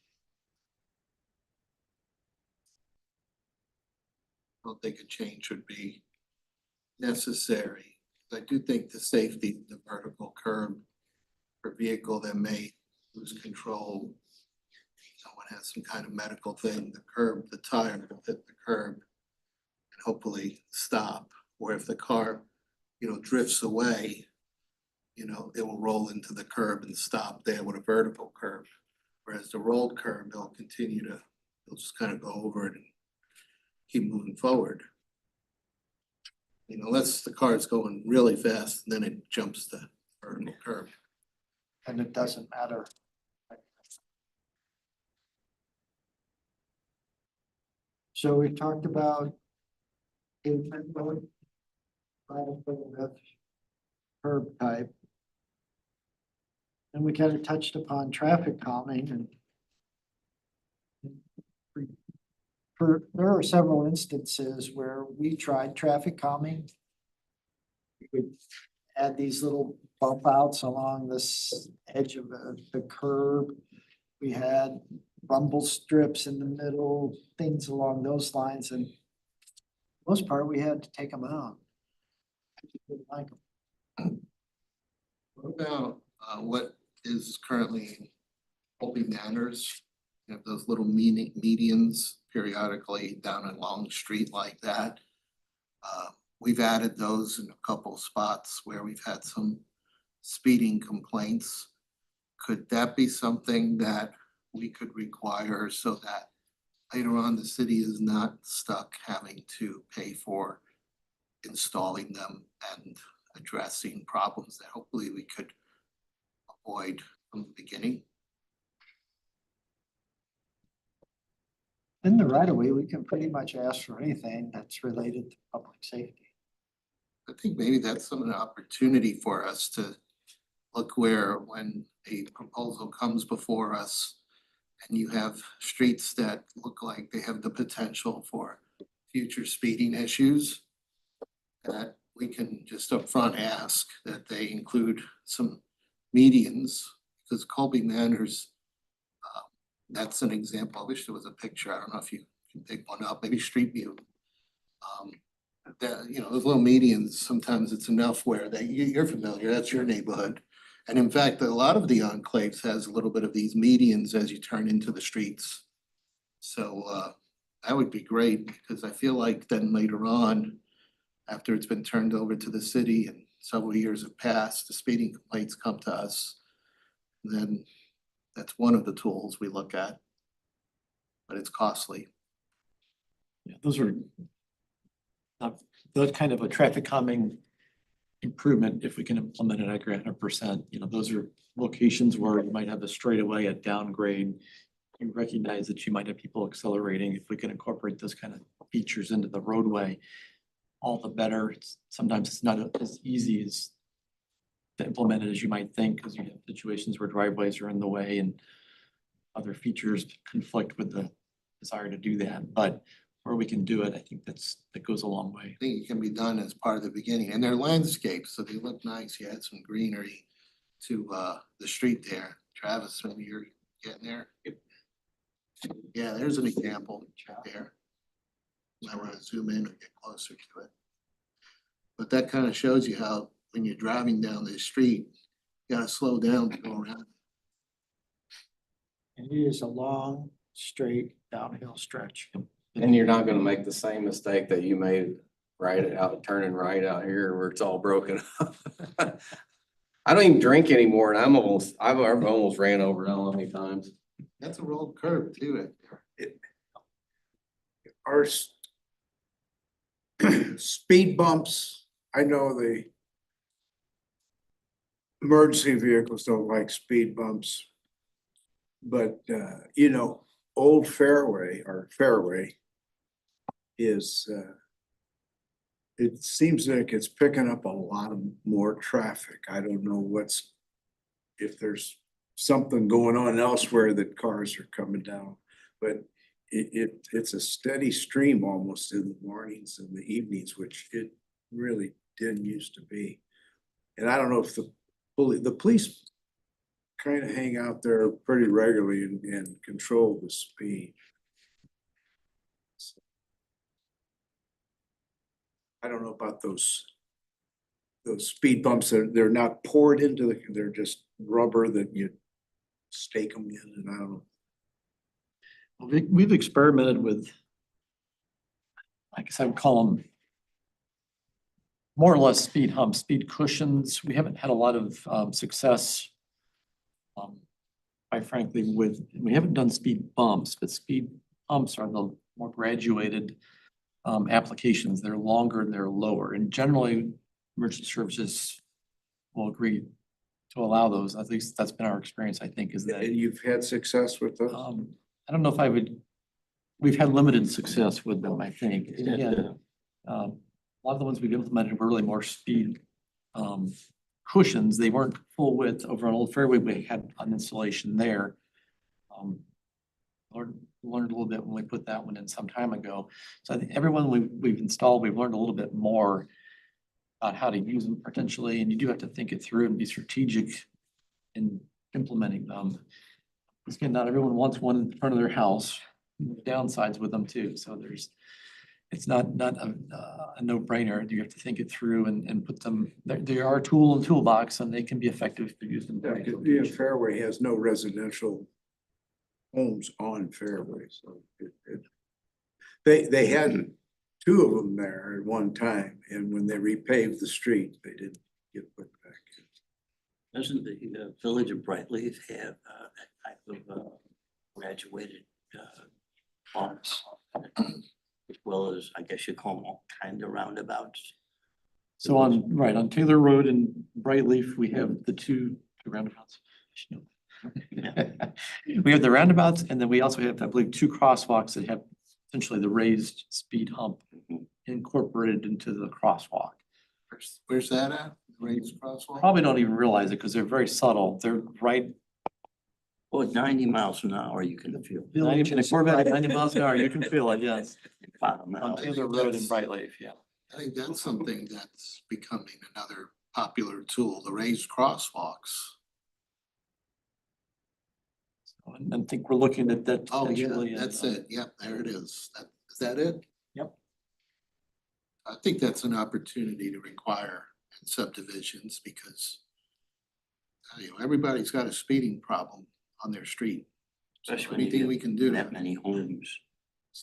I don't think a change would be necessary. I do think the safety of the vertical curb for vehicle that may lose control, someone has some kind of medical thing, the tire will hit the curb and hopefully stop. Or if the car, drifts away, it will roll into the curb and stop there with a vertical curb. Whereas the rolled curb, they'll just kind of go over it and keep moving forward. Unless the car is going really fast, and then it jumps the vertical curb. And it doesn't matter. So we talked about pavement road, curb type. And we kind of touched upon traffic calming and there are several instances where we tried traffic calming. We would add these little bump outs along this edge of the curb. We had rumble strips in the middle, things along those lines, and for the most part, we had to take them out. I just didn't like them. What about what is currently in Colby Manors? Those little medians periodically down a long street like that. We've added those in a couple spots where we've had some speeding complaints. Could that be something that we could require so that later on the city is not stuck having to pay for installing them and addressing problems that hopefully we could avoid from the beginning? In the right of way, we can pretty much ask for anything that's related to public safety. I think maybe that's an opportunity for us to look where when a proposal comes before us and you have streets that look like they have the potential for future speeding issues, that we can just upfront ask that they include some medians, because Colby Manors, that's an example. I wish there was a picture. I don't know if you can pick one up, maybe Street View. That, you know, those little medians, sometimes it's enough where you're familiar, that's your neighborhood. And in fact, a lot of the enclaves has a little bit of these medians as you turn into the streets. So that would be great, because I feel like then later on, after it's been turned over to the city and several years have passed, the speeding complaints come to us. Then that's one of the tools we look at. But it's costly. Yeah, those are that kind of a traffic calming improvement, if we can implement it, I agree 100%. You know, those are locations where you might have a straightaway, a downgrade. You recognize that you might have people accelerating. If we can incorporate those kind of features into the roadway, all the better. Sometimes it's not as easy as to implement it as you might think, because you have situations where driveways are in the way and other features conflict with the desire to do that. But where we can do it, I think that goes a long way. I think it can be done as part of the beginning, and they're landscapes, so they look nice. You add some greenery to the street there. Travis, maybe you're getting there. Yeah, there's an example there. I want to zoom in and get closer to it. But that kind of shows you how when you're driving down the street, you gotta slow down to go around. And it is a long, straight downhill stretch. And you're not gonna make the same mistake that you made turning right out here where it's all broken up. I don't even drink anymore, and I've almost ran over, I don't know how many times. That's a rolled curve too, right there. Our speed bumps, I know the emergency vehicles don't like speed bumps. But, you know, Old Fairway or Fairway is, it seems like it's picking up a lot of more traffic. I don't know if there's something going on elsewhere that cars are coming down, but it's a steady stream almost in the mornings and the evenings, which it really didn't used to be. And I don't know if the police kind of hang out there pretty regularly and control the speed. So, I don't know about those speed bumps. They're not poured into they're just rubber that you stake them in, and I don't know. We've experimented with, I guess I would call them more or less speed humps, speed cushions. We haven't had a lot of success, quite frankly, we haven't done speed bumps, but speed humps are the more graduated applications. They're longer and they're lower. And generally, emergency services will agree to allow those. At least that's been our experience, I think, is that. And you've had success with those? I don't know if we've had limited success with them, I think. Again, a lot of the ones we've implemented were really more speed cushions. They weren't full width. Over on Old Fairway, we had an installation there. Learned a little bit when we put that one in some time ago. So I think everyone we've installed, we've learned a little bit more about how to use them potentially, and you do have to think it through and be strategic in implementing them. Because again, not everyone wants one in front of their house. Downsides with them too. So it's not a no-brainer. You have to think it through and put them. They are a tool in the toolbox, and they can be effective to use them. Yeah, Fairway has no residential homes on Fairway, so they had two of them there at one time, and when they repaved the street, they didn't get put back in. Doesn't the village of Brightleaf have that type of graduated bumps? As well as, I guess you call them all kind of roundabouts. So on Taylor Road and Brightleaf, we have the two roundabouts. We have the roundabouts, and then we also have, I believe, two crosswalks that have essentially the raised speed hump incorporated into the crosswalk. Where's that at? Raised crosswalk? Probably don't even realize it because they're very subtle. They're right, Well, at 90 miles an hour, you can feel. in a Corvette at 90 miles an hour, you can feel it, yes. Bottom On out. Taylor Road and Brightleaf, yeah. I think that's something that's becoming another popular tool, the raised crosswalks. And I think we're looking at that. Oh, yeah, potentially in, that's it. Yep, there it is. Is that it? Yep. I think that's an opportunity to require in subdivisions because everybody's got a speeding problem on their street. So Especially when you anything get we can do that to many homes.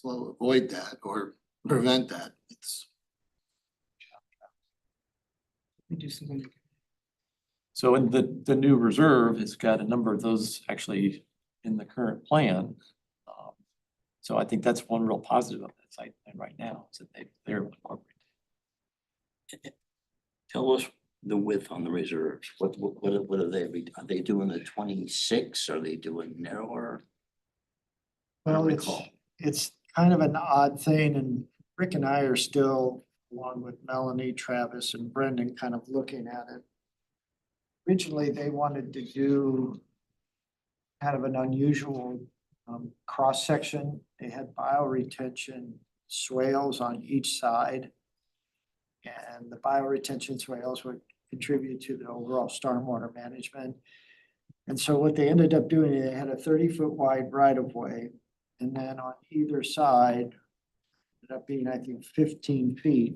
avoid that or prevent that, it's. We do something. So in the new reserve has got a number of those actually in the current plan. So I think that's one real positive of that site plan right now, is that they're incorporating. Tell us the width on the reserves. What are they doing the 26? Are they doing narrower? I don't Well, it's, recall. it's kind of an odd thing, and Rick and I are still, along with Melanie, Travis, and Brendan, kind of looking at it. Originally, they wanted to do kind of an unusual cross-section. They had bioretention swales on each side. And the bioretention swales would contribute to the overall stormwater management. And so what they ended up doing, they had a 30-foot wide right-of-way. And then on either side, ended up being, I think, 15 feet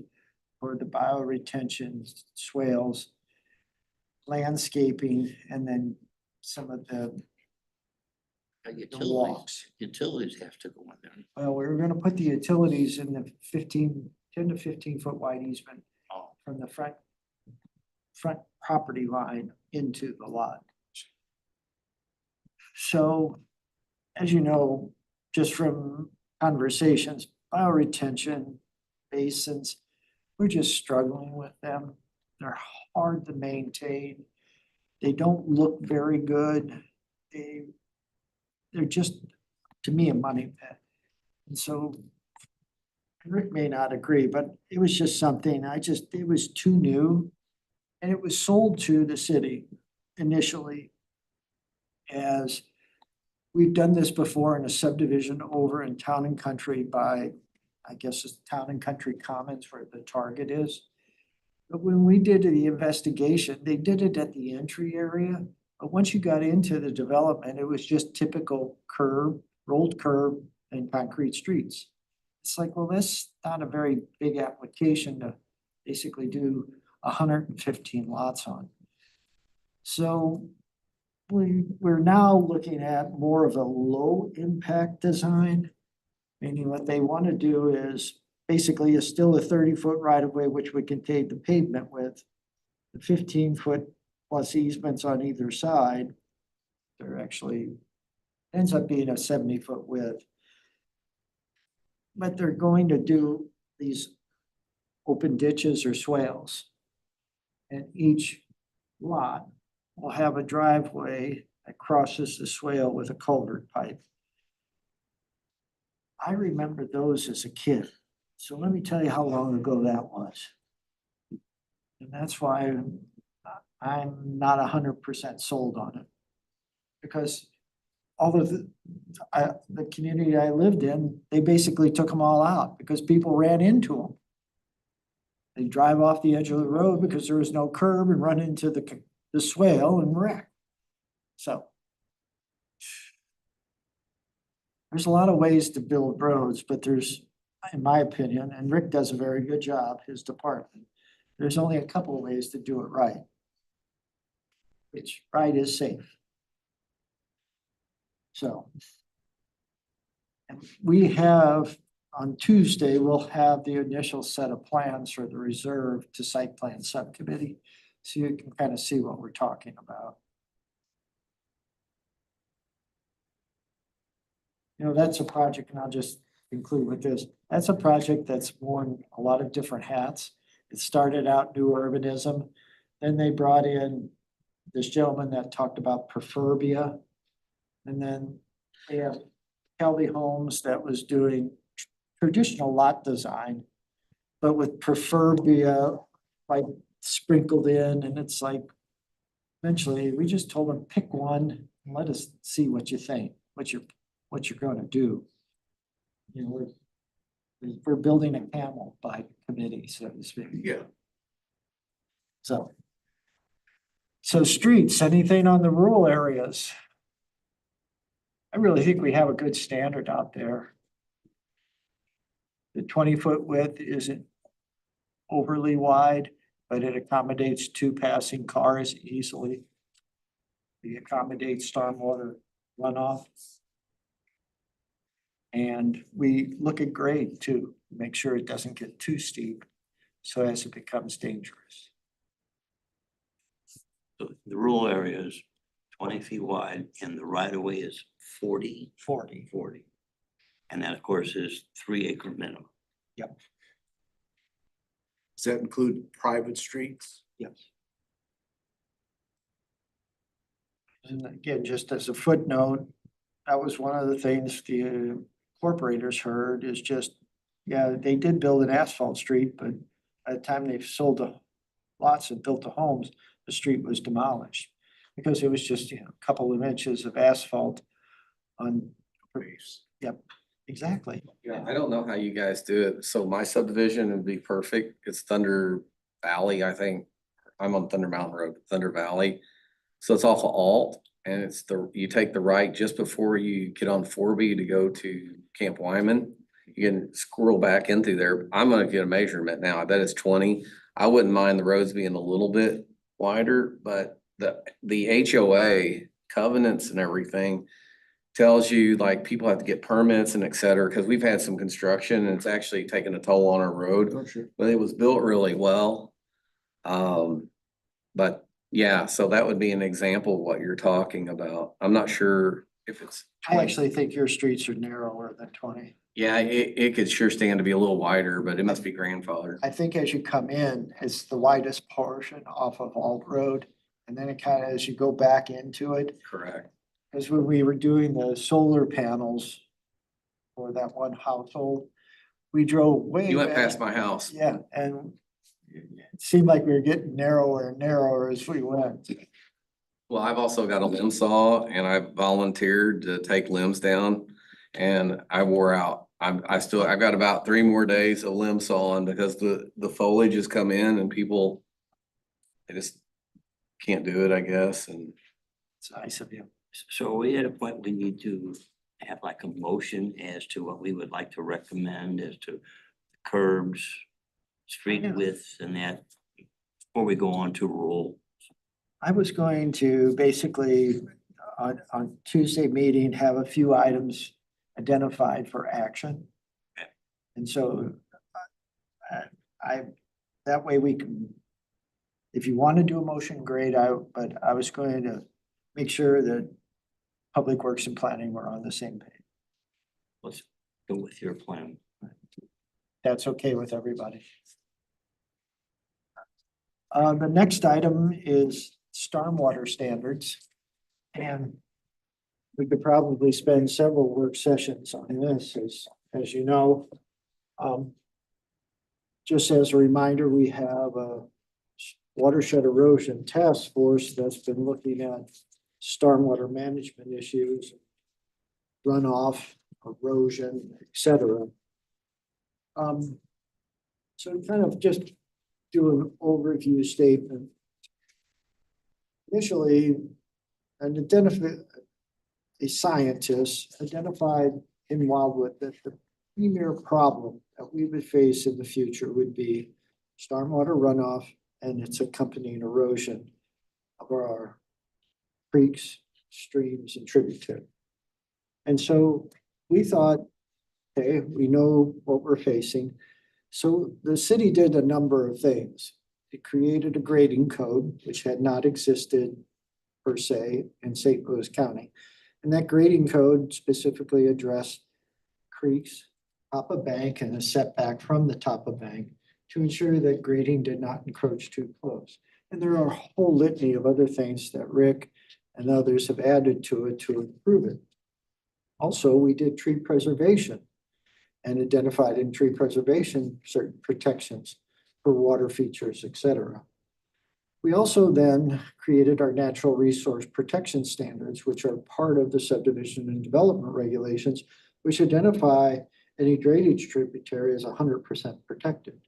for the bioretention swales, landscaping, and then some of the Utilities have to go in there. well, we were gonna put the utilities in the 10 to 15-foot wide easement Oh, from the front property line into the lot. So, as you know, just from conversations, bioretention basins, we're just struggling with them. They're hard to maintain. They don't look very good. They're just, to me, a money pit. And so Rick may not agree, but it was just something, it was too new. And it was sold to the city initially as, we've done this before in a subdivision over in Town and Country by, I guess it's Town and Country Commons where the target is. But when we did the investigation, they did it at the entry area. But once you got into the development, it was just typical rolled curb and concrete streets. It's like, well, that's not a very big application to basically do 115 lots on. So we're now looking at more of a low impact design, meaning what they want to do is basically is still a 30-foot right of way, which would contain the pavement with the 15-foot plus easements on either side. They're actually ends up being a 70-foot width. But they're going to do these open ditches or swales. And each lot will have a driveway that crosses the swale with a culvert pipe. I remember those as a kid. So let me tell you how long ago that was. And that's why I'm not 100% sold on it. Because all of the community I lived in, they basically took them all out because people ran into them. They drive off the edge of the road because there was no curb and run into the swale and wreck. So there's a lot of ways to build roads, but there's, in my opinion, and Rick does a very good job, his department, there's only a couple of ways to do it right. Which right is safe. So. And we have on Tuesday, we'll have the initial set of plans for the reserve to site plan subcommittee. So you can kind of see what we're talking about. You know, that's a project, and I'll just conclude with this. That's a project that's worn a lot of different hats. It started out new urbanism. Then they brought in this gentleman that talked about Preferbia. And then they have Kelly Holmes that was doing traditional lot design, but with Preferbia like sprinkled in, and it's like, eventually, we just told them, pick one, and let us see what you think, what you're gonna do. You know, we're building a camel by committee, so to speak. Yeah. So streets, anything on the rural areas? I really think we have a good standard out there. The 20-foot width isn't overly wide, but it accommodates 2 passing cars easily. It accommodates stormwater runoff. And we look at grade too, make sure it doesn't get too steep, so as it becomes dangerous. So the rural area is 20 feet wide and the right of way is 40. 40. And that, of course, is 3-acre minimum. Yep. Does that include private streets? Yes. And again, just as a footnote, that was one of the things the corporators heard is just, yeah, they did build an asphalt street, but by the time they sold the lots and built the homes, the street was demolished. Because it was just, you know, a couple of inches of asphalt on. Yep, exactly. Yeah, I don't know how you guys do it. So my subdivision would be perfect. It's Thunder Valley, I think. I'm on Thunder Mountain Road, Thunder Valley. So it's off of Alt and it's you take the right just before you get on 4B to go to Camp Wyman. You can squirrel back in through there. I'm gonna get a measurement now. I bet it's 20. I wouldn't mind the roads being a little bit wider, but the HOA covenants and everything tells you like people have to get permits and et cetera, because we've had some construction and it's actually taken a toll on our road. Oh, sure. But it was built really well. But yeah, so that would be an example of what you're talking about. I'm not sure if it's. I actually think your streets are narrower than 20. Yeah, it could sure stand to be a little wider, but it must be grandfathered. I think as you come in, it's the widest portion off of Alt Road. And then it kind of, as you go back into it, Correct. because when we were doing the solar panels for that one household, we drove way. You went back. past my house. Yeah, and it seemed like we were getting narrower and narrower as we went. Well, I've also got a limb saw and I volunteered to take limbs down and I wore out. I've got about 3 more days of limb sawing because the foliage has come in and people, they just can't do it, I guess, and. It's nice of you. So are we at a point we need to have like a motion as to what we would like to recommend as to curbs, street Yeah. width and that, before we go on to rural? I was going to basically, on Tuesday meeting, have a few items identified for action. Okay. And so that way we can, if you want to do a motion, great, but I was going to make sure that Public Works and Planning were on the same page. Let's go with your plan. That's okay with everybody. The next item is stormwater standards. And we could probably spend several work sessions on this, as you know. Just as a reminder, we have a watershed erosion task force that's been looking at stormwater management issues, runoff, erosion, et cetera. So kind of just do an overview statement. Initially, a scientist identified in Wildwood that the premier problem that we would face in the future would be stormwater runoff and its accompanying erosion of our creeks, streams, and tributaries. And so we thought Okay, we know what we're facing. So the city did a number of things. It created a grading code, which had not existed per se in St. Louis County. And that grading code specifically addressed creeks, top of bank, and a setback from the top of bank to ensure that grading did not encroach too close. And there are a whole litany of other things that Rick and others have added to it to improve it. Also, we did tree preservation and identified in tree preservation certain protections for water features, et cetera. We also then created our natural resource protection standards, which are part of the subdivision and development regulations, which identify any drainage tributary as 100% protected.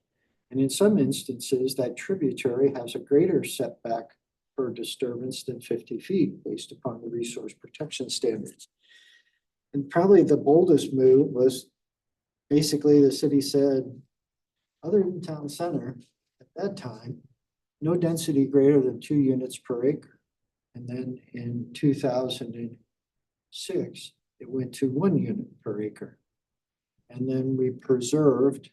And in some instances, that tributary has a greater setback for disturbance than 50 feet based upon the resource protection standards. And probably the boldest move was basically the city said, other than town center at that time, no density greater than 2 units per acre. And then in 2006, it went to 1 unit per acre. And then we preserved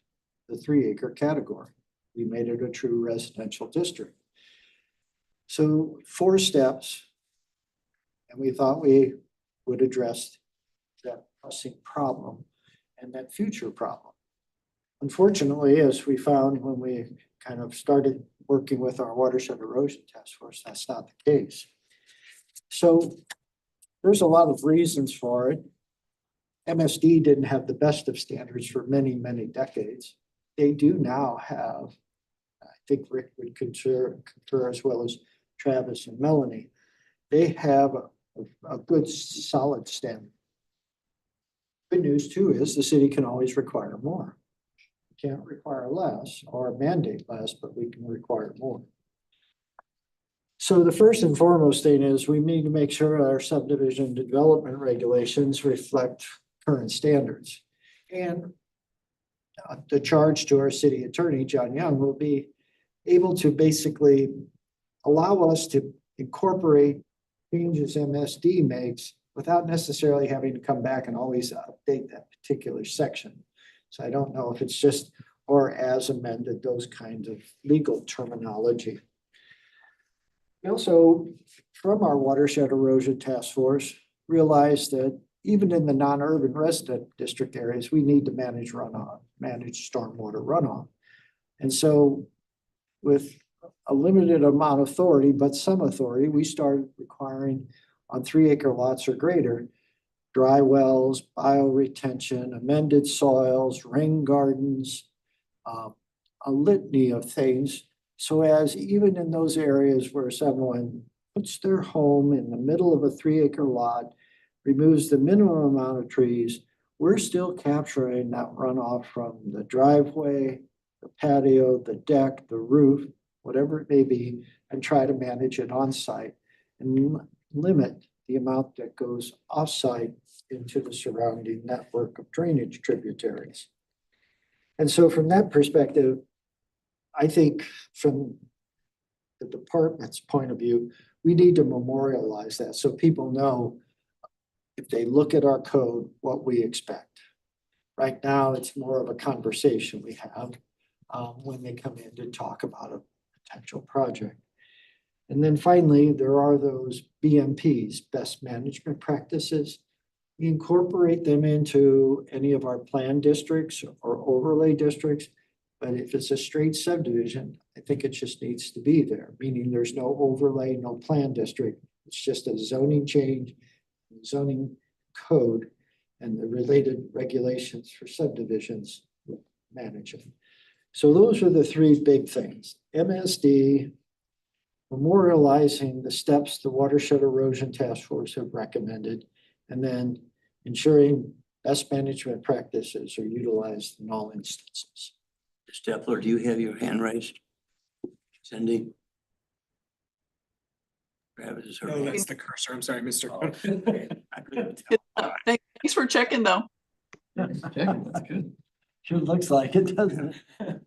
the 3-acre category. We made it a true residential district. So 4 steps, and we thought we would address that pressing problem and that future problem. Unfortunately, as we found when we kind of started working with our watershed erosion task force, that's not the case. So there's a lot of reasons for it. MSD didn't have the best of standards for many, many decades. They do now have, I think Rick would concur as well as Travis and Melanie. They have a good solid standard. Good news too is the city can always require more. We can't require less or mandate less, but we can require more. So the first and foremost thing is we need to make sure our subdivision development regulations reflect current standards. And the charge to our city attorney, John Young, will be able to basically allow us to incorporate changes MSD makes without necessarily having to come back and always update that particular section. So I don't know if it's just or as amended, those kinds of legal terminology. We also, from our watershed erosion task force, realized that even in the non-urban resident district areas, we need to manage runoff, manage stormwater runoff. And so with a limited amount of authority, but some authority, we started requiring on 3-acre lots or greater, dry wells, bioretention, amended soils, rain gardens, a litany of things. So as even in those areas where someone puts their home in the middle of a 3-acre lot, removes the minimum amount of trees, we're still capturing that runoff from the driveway, the patio, the deck, the roof, whatever it may be, and try to manage it on site and limit the amount that goes off site into the surrounding network of drainage tributaries. And so from that perspective, I think from the department's point of view, we need to memorialize that so people know if they look at our code, what we expect. Right now, it's more of a conversation we have when they come in to talk about a potential project. And then finally, there are those BMPs, best management practices. We incorporate them into any of our plan districts or overlay districts. But if it's a straight subdivision, I think it just needs to be there, meaning there's no overlay, no plan district. It's just a zoning change, zoning code, and the related regulations for subdivisions managing. So those are the 3 big things. MSD, memorializing the steps the Watershed Erosion Task Force have recommended, and then ensuring best management practices are utilized in all instances. Stepler, do you have your hand raised? Cindy? Travis is No, her. that's the cursor. I'm sorry, Mr. I couldn't tell. Thanks for checking though. Okay, that's good. Sure looks like it, doesn't it?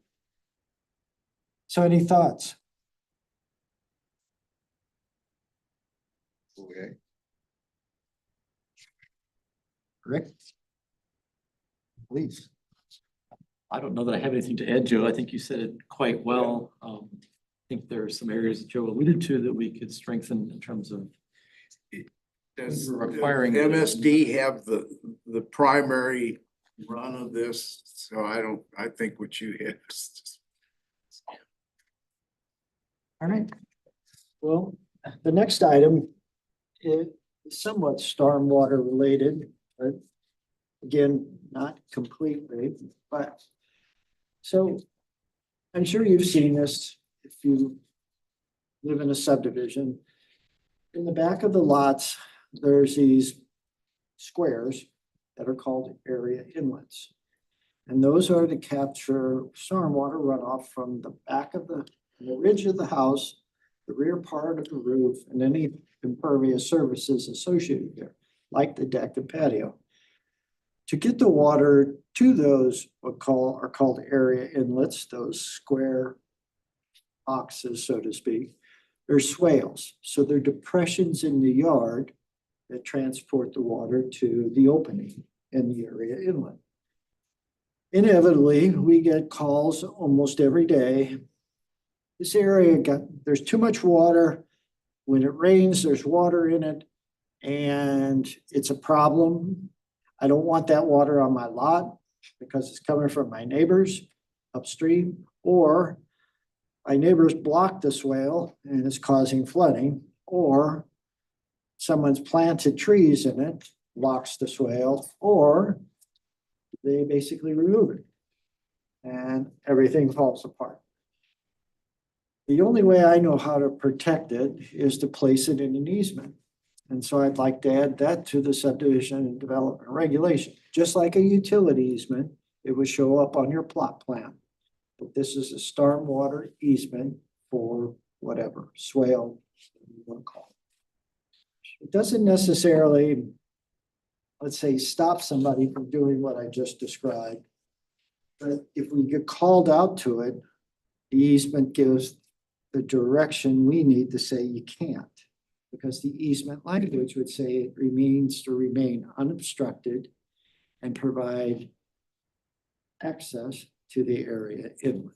So any thoughts? Okay. Rick? Please. I don't know that I have anything to add, Joe. I think you said it quite well. I think there are some areas that Joe alluded to that we could strengthen in terms of Does requiring- MSD have the primary run of this? So I think what you have is All right. Well, the next item is somewhat stormwater related, but again, not completely, but so I'm sure you've seen this if you live in a subdivision. In the back of the lots, there's these squares that are called area inlets. And those are to capture stormwater runoff from the back of the ridge of the house, the rear part of the roof, and any impervious surfaces associated there, like the deck and patio. To get the water to those are called area inlets, those square boxes, so to speak. They're swales, so they're depressions in the yard that transport the water to the opening in the area inlet. Inevitably, we get calls almost every day. This area there's too much water. When it rains, there's water in it, and it's a problem. I don't want that water on my lot because it's coming from my neighbors upstream, or my neighbors blocked the swale and it's causing flooding, or someone's planted trees in it, blocks the swale, or they basically remove it and everything falls apart. The only way I know how to protect it is to place it in an easement. And so I'd like to add that to the subdivision and development regulation. Just like a utility easement, it would show up on your plot plan. But this is a stormwater easement for whatever, swale, you want to call it. It doesn't necessarily, let's say, stop somebody from doing what I just described. But if we get called out to it, the easement gives the direction we need to say you can't. Because the easement language would say it remains to remain unobstructed and provide access to the area inlet.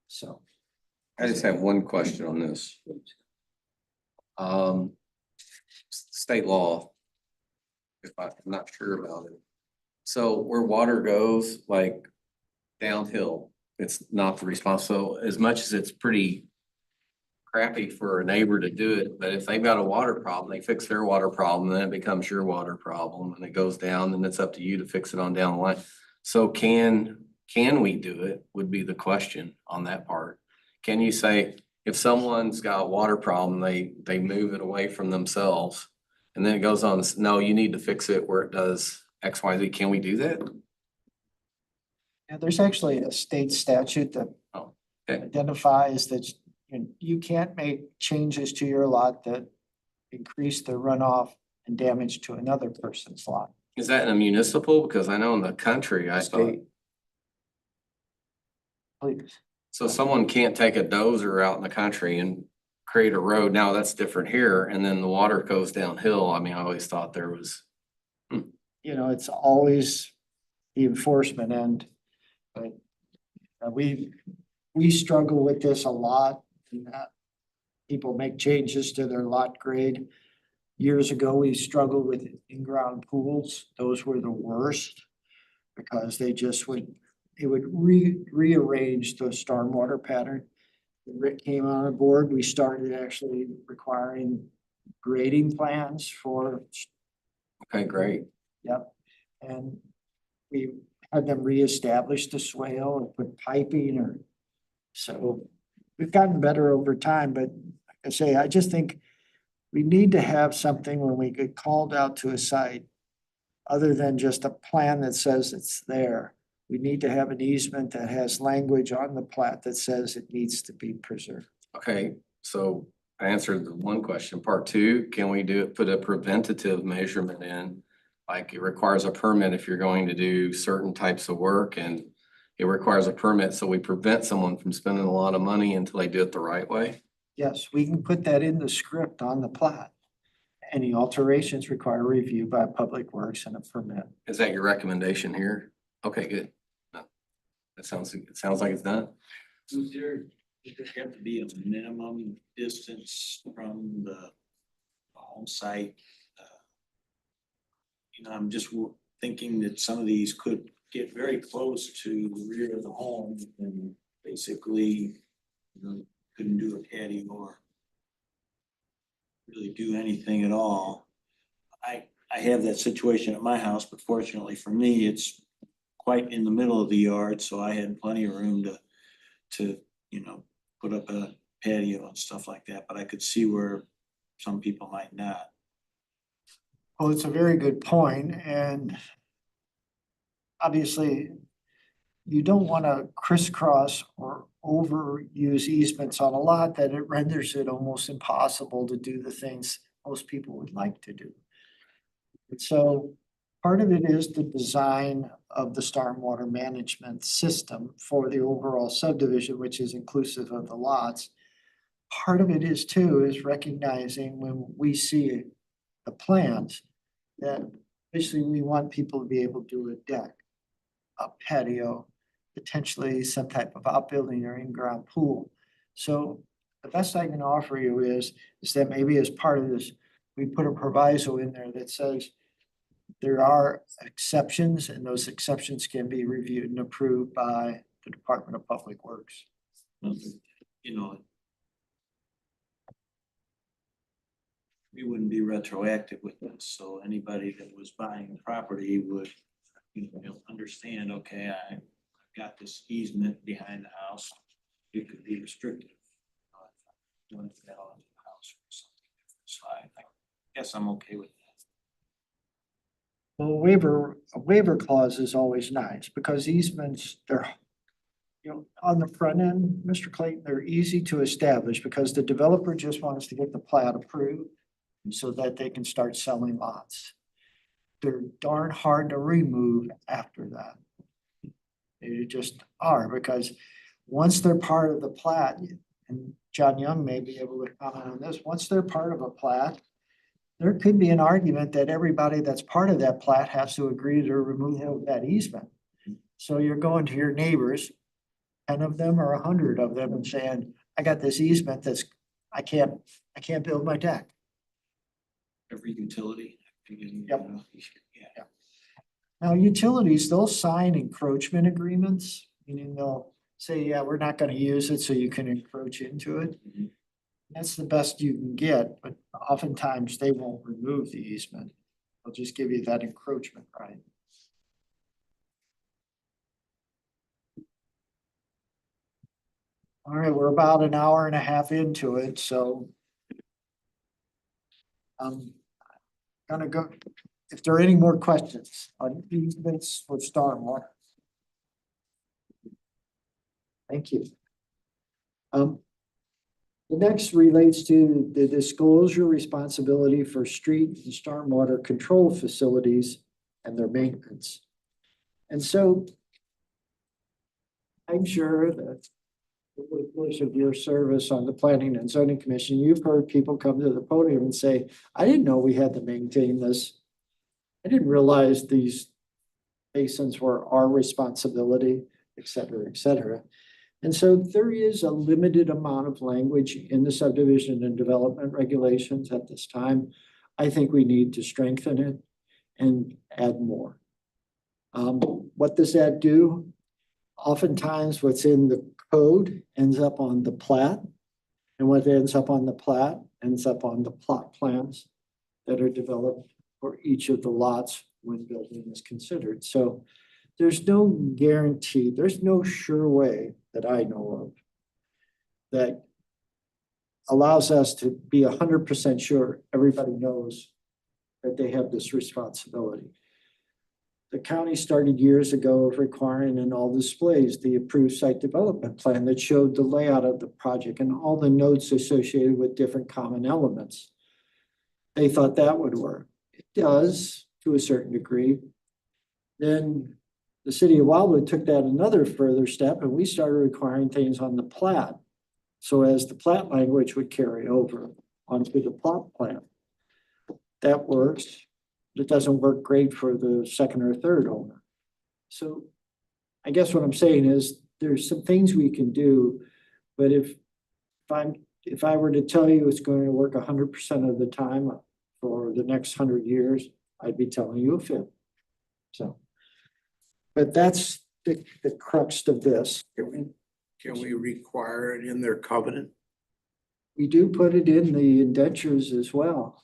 So. I just have one question on this. State law, if I'm not sure about it. So where water goes, like downhill, it's not the response. So as much as it's pretty crappy for a neighbor to do it, but if they've got a water problem, they fix their water problem, then it becomes your water problem and it goes down, then it's up to you to fix it on down the line. So can we do it would be the question on that part. Can you say, if someone's got a water problem, they move it away from themselves and then it goes on, no, you need to fix it where it does X, Y, Z. Can we do that? Yeah, there's actually a state statute that Okay. identifies that you can't make changes to your lot that increase the runoff and damage to another person's lot. Is that in a municipal? Because I know in the country, I thought, State. Please. so someone can't take a dozer out in the country and create a road. Now that's different here. And then the water goes downhill. I mean, I always thought there was. You know, it's always the enforcement end. But we struggle with this a lot. And that people make changes to their lot grade. Years ago, we struggled with in-ground pools. Those were the worst because they just would rearrange the stormwater pattern. When Rick came on board, we started actually requiring grading plans for. Okay, great. Yep, and we had them reestablish the swale and put piping or, so we've gotten better over time, but like I say, I just think we need to have something when we get called out to a site, other than just a plan that says it's there. We need to have an easement that has language on the plat that says it needs to be preserved. Okay, so I answered the one question. Part two, can we put a preventative measurement in? Like it requires a permit if you're going to do certain types of work and it requires a permit. So we prevent someone from spending a lot of money until they do it the right way. Yes, we can put that in the script on the plat. Any alterations require review by Public Works and a permit. Is that your recommendation here? Okay, good. No. It sounds like it's done. Does there have to be a minimum distance from the home site? I'm just thinking that some of these could get very close to the rear of the home and basically, couldn't do a patio or really do anything at all. I have that situation at my house, but fortunately for me, it's quite in the middle of the yard, so I had plenty of room to put up a patio and stuff like that, but I could see where some people might not. Well, it's a very good point, and obviously you don't want to crisscross or overuse easements on a lot that it renders it almost impossible to do the things most people would like to do. And so part of it is the design of the stormwater management system for the overall subdivision, which is inclusive of the lots. Part of it is too, is recognizing when we see the plans that basically we want people to be able to do a deck, a patio, potentially some type of outbuilding or in-ground pool. So the best I can offer you is that maybe as part of this, we put a proviso in there that says there are exceptions, and those exceptions can be reviewed and approved by the Department of Public Works. We wouldn't be retroactive with this, so anybody that was buying the property would, understand, okay, I've got this easement behind the house. It could be restricted. Doing it that on the house or something different. So I guess I'm okay with that. Well, a waiver clause is always nice because easements, they're, on the front end, Mr. Clayton, they're easy to establish because the developer just wants to get the plat approved so that they can start selling lots. They're darn hard to remove after that. They just are, because once they're part of the plat, and John Young may be able to comment on this, once they're part of a plat, there could be an argument that everybody that's part of that plat has to agree to remove that easement. So you're going to your neighbors, 10 of them or 100 of them, and saying, I got this easement that's, I can't build my deck. Every utility. Yep. Yeah. Now, utilities, they'll sign encroachment agreements, meaning they'll say, yeah, we're not gonna use it, so you can encroach into it. Mhm. That's the best you can get, but oftentimes they won't remove the easement. They'll just give you that encroachment right. All right, we're about an hour and a half into it, so I'm gonna go, if there are any more questions on easements for stormwater. Thank you. The next relates to the disclosure responsibility for street and stormwater control facilities and their maintenance. And so I'm sure that over the course of your service on the Planning and Zoning Commission, you've heard people come to the podium and say, I didn't know we had to maintain this. I didn't realize these basins were our responsibility, et cetera, et cetera. And so there is a limited amount of language in the subdivision and development regulations at this time. I think we need to strengthen it and add more. What does that do? Oftentimes what's in the code ends up on the plat, and what ends up on the plat ends up on the plot plans that are developed for each of the lots when building is considered. So there's no guarantee, there's no sure way that I know of that allows us to be 100% sure everybody knows that they have this responsibility. The county started years ago of requiring in all displays the approved site development plan that showed the layout of the project and all the notes associated with different common elements. They thought that would work. It does to a certain degree. Then the city of Wildwood took that another further step, and we started requiring things on the plat. So as the plat language would carry over onto the plot plan. that works. It doesn't work great for the second or third owner. So I guess what I'm saying is there's some things we can do, but if I were to tell you it's going to work 100% of the time for the next 100 years, I'd be telling you a fib. So, but that's the crux of this. Can we require it in their covenant? We do put it in the indentures as well.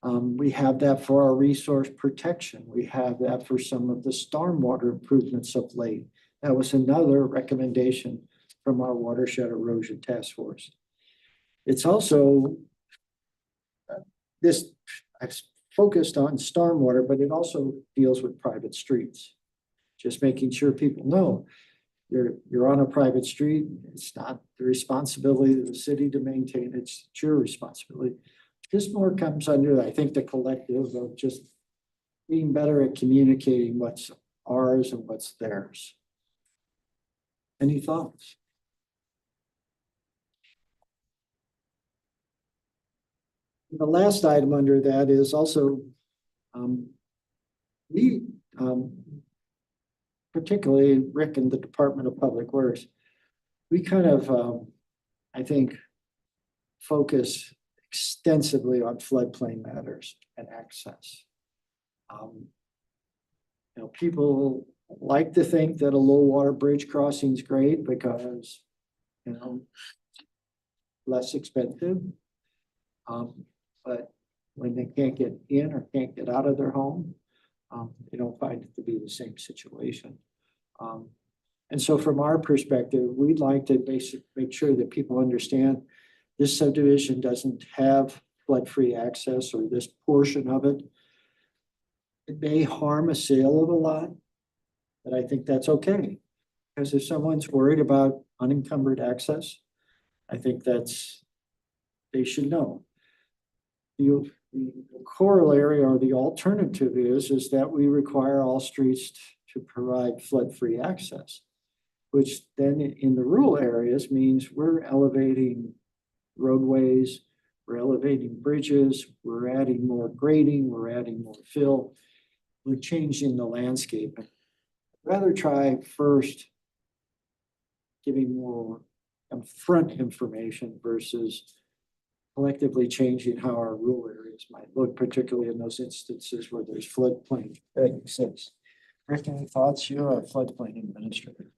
We have that for our resource protection. We have that for some of the stormwater improvements of late. That was another recommendation from our watershed erosion task force. It's also this, I've focused on stormwater, but it also deals with private streets. Just making sure people know you're on a private street. It's not the responsibility of the city to maintain, it's your responsibility. This more comes under, I think, the collective of just being better at communicating what's ours and what's theirs. Any thoughts? The last item under that is also, particularly Rick and the Department of Public Works, we kind of, I think, focus extensively on floodplain matters and access. People like to think that a low water bridge crossing is great because, less expensive. But when they can't get in or can't get out of their home, they don't find it to be the same situation. And so from our perspective, we'd like to make sure that people understand this subdivision doesn't have flood-free access, or this portion of it. It may harm a sale of a lot, but I think that's okay. Because if someone's worried about unencumbered access, I think they should know. The corollary or the alternative is that we require all streets to provide flood-free access, which then in the rural areas means we're elevating roadways, we're elevating bridges, we're adding more grading, we're adding more fill, we're changing the landscape. I'd rather try first giving more upfront information versus collectively changing how our rural areas might look, particularly in those instances where there's floodplain that exists. Rick, any thoughts? You're a floodplain administrator.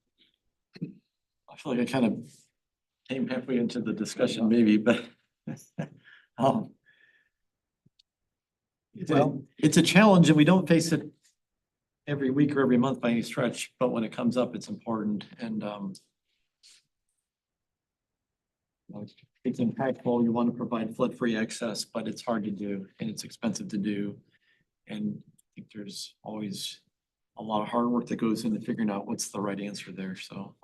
I feel like I kind of came halfway into the discussion maybe, but it's a challenge and we don't face it every week or every month by any stretch, but when it comes up, it's important. And it's impactful. You want to provide flood-free access, but it's hard to do and it's expensive to do. And I think there's always a lot of hard work that goes into figuring out what's the right answer there. So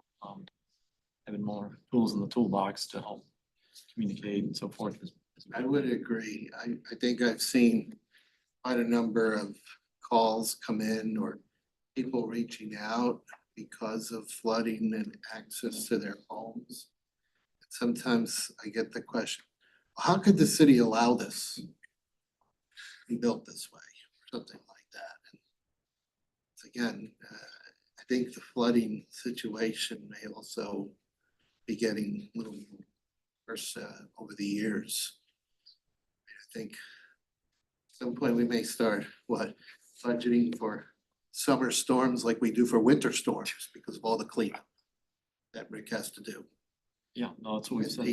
having more tools in the toolbox to help communicate and so forth is I would agree. I think I've seen quite a number of calls come in or people reaching out because of flooding and access to their homes. Sometimes I get the question, how could the city allow this to be built this way or something like that? And it's again, I think the flooding situation may also be getting a little worse over the years. I think at some point we may start budgeting for summer storms like we do for winter storms because of all the cleanup that Rick has to do. Yeah, no, that's what we've said.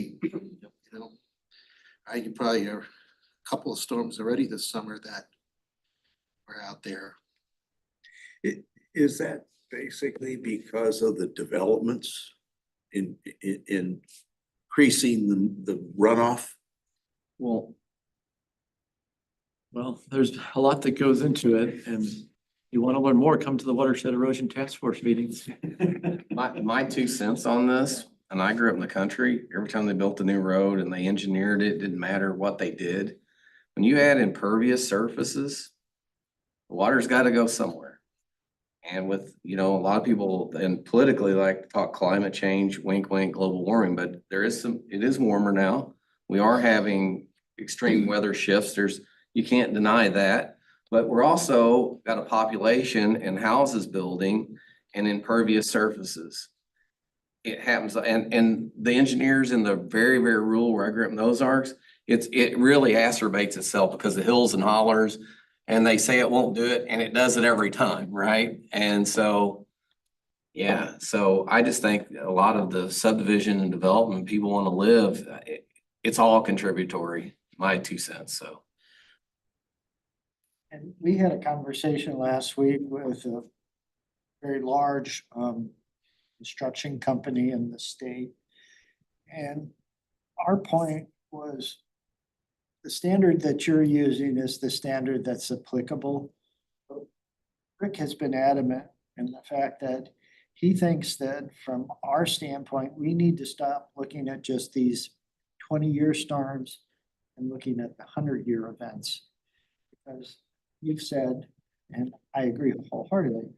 I could probably a couple of storms already this summer that were out there. Is that basically because of the developments in increasing the runoff? Well, there's a lot that goes into it, and you want to learn more, come to the Watershed Erosion Task Force meetings. My 2 cents on this, and I grew up in the country, every time they built a new road and they engineered it, didn't matter what they did. When you add impervious surfaces, the water's got to go somewhere. And with, a lot of people and politically like to talk climate change, wink, wink, global warming, but it is warmer now. We are having extreme weather shifts. There's, You can't deny that. But we're also got a population and houses building and impervious surfaces. It happens, and the engineers in the very, very rural where I grew up in those Ozarks, it really acerbates itself because the hills and hollers, and they say it won't do it, and it does it every time, right? And so, yeah, so I just think a lot of the subdivision and development, people want to live, it's all contributory, my 2 cents, so. And we had a conversation last week with a very large construction company in the state. And our point was the standard that you're using is the standard that's applicable. Rick has been adamant in the fact that he thinks that from our standpoint, we need to stop looking at just these 20-year storms and looking at the 100-year events. Because you've said, and I agree wholeheartedly,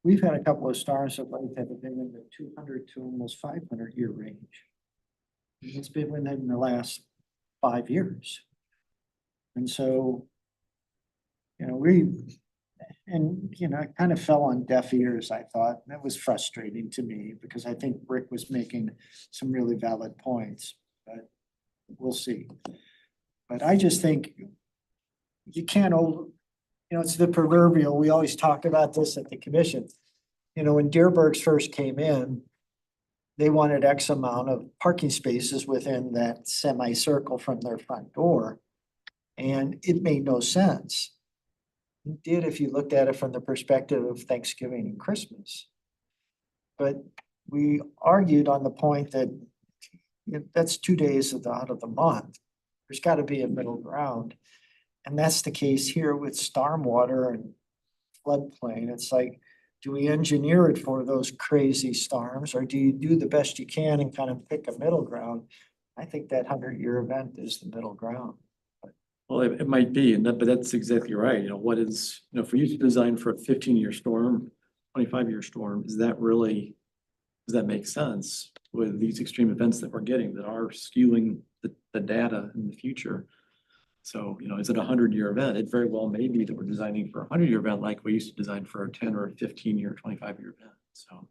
we've had a couple of storms of late that have been in the 200 to almost 500-year range. It's been within the last 5 years. And so, you know, it kind of fell on deaf ears, I thought. That was frustrating to me because I think Rick was making some really valid points, but we'll see. But I just think you can't it's the proverbial, we always talk about this at the commission. When Deerbergs first came in, they wanted X amount of parking spaces within that semicircle from their front door. And it made no sense. It did if you looked at it from the perspective of Thanksgiving and Christmas. But we argued on the point that that's 2 days out of the month. There's got to be a middle ground. And that's the case here with stormwater and floodplain. It's like, do we engineer it for those crazy storms, or do you do the best you can and kind of pick a middle ground? I think that 100-year event is the middle ground. Well, it might be, but that's exactly right. What is, for you to design for a 15-year storm, 25-year storm, does that make sense with these extreme events that we're getting that are skewing the data in the future? So, is it a 100-year event? It very well may be that we're designing for a 100-year event like we used to design for a 10 or a 15-year, 25-year event. So,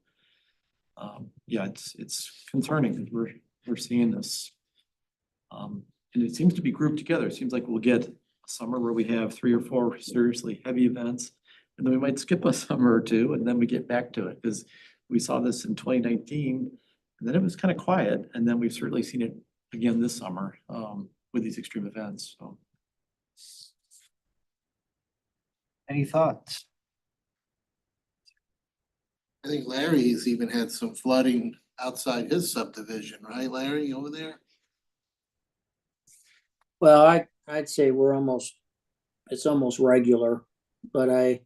yeah, it's concerning because we're seeing this. And it seems to be grouped together. It seems like we'll get a summer where we have 3 or 4 seriously heavy events, and then we might skip a summer or two, and then we get back to it because we saw this in 2019, and then it was kind of quiet, and then we've certainly seen it again this summer with these extreme events. So, Any thoughts? I think Larry's even had some flooding outside his subdivision, right, Larry, over there? Well, I'd say it's almost regular, but I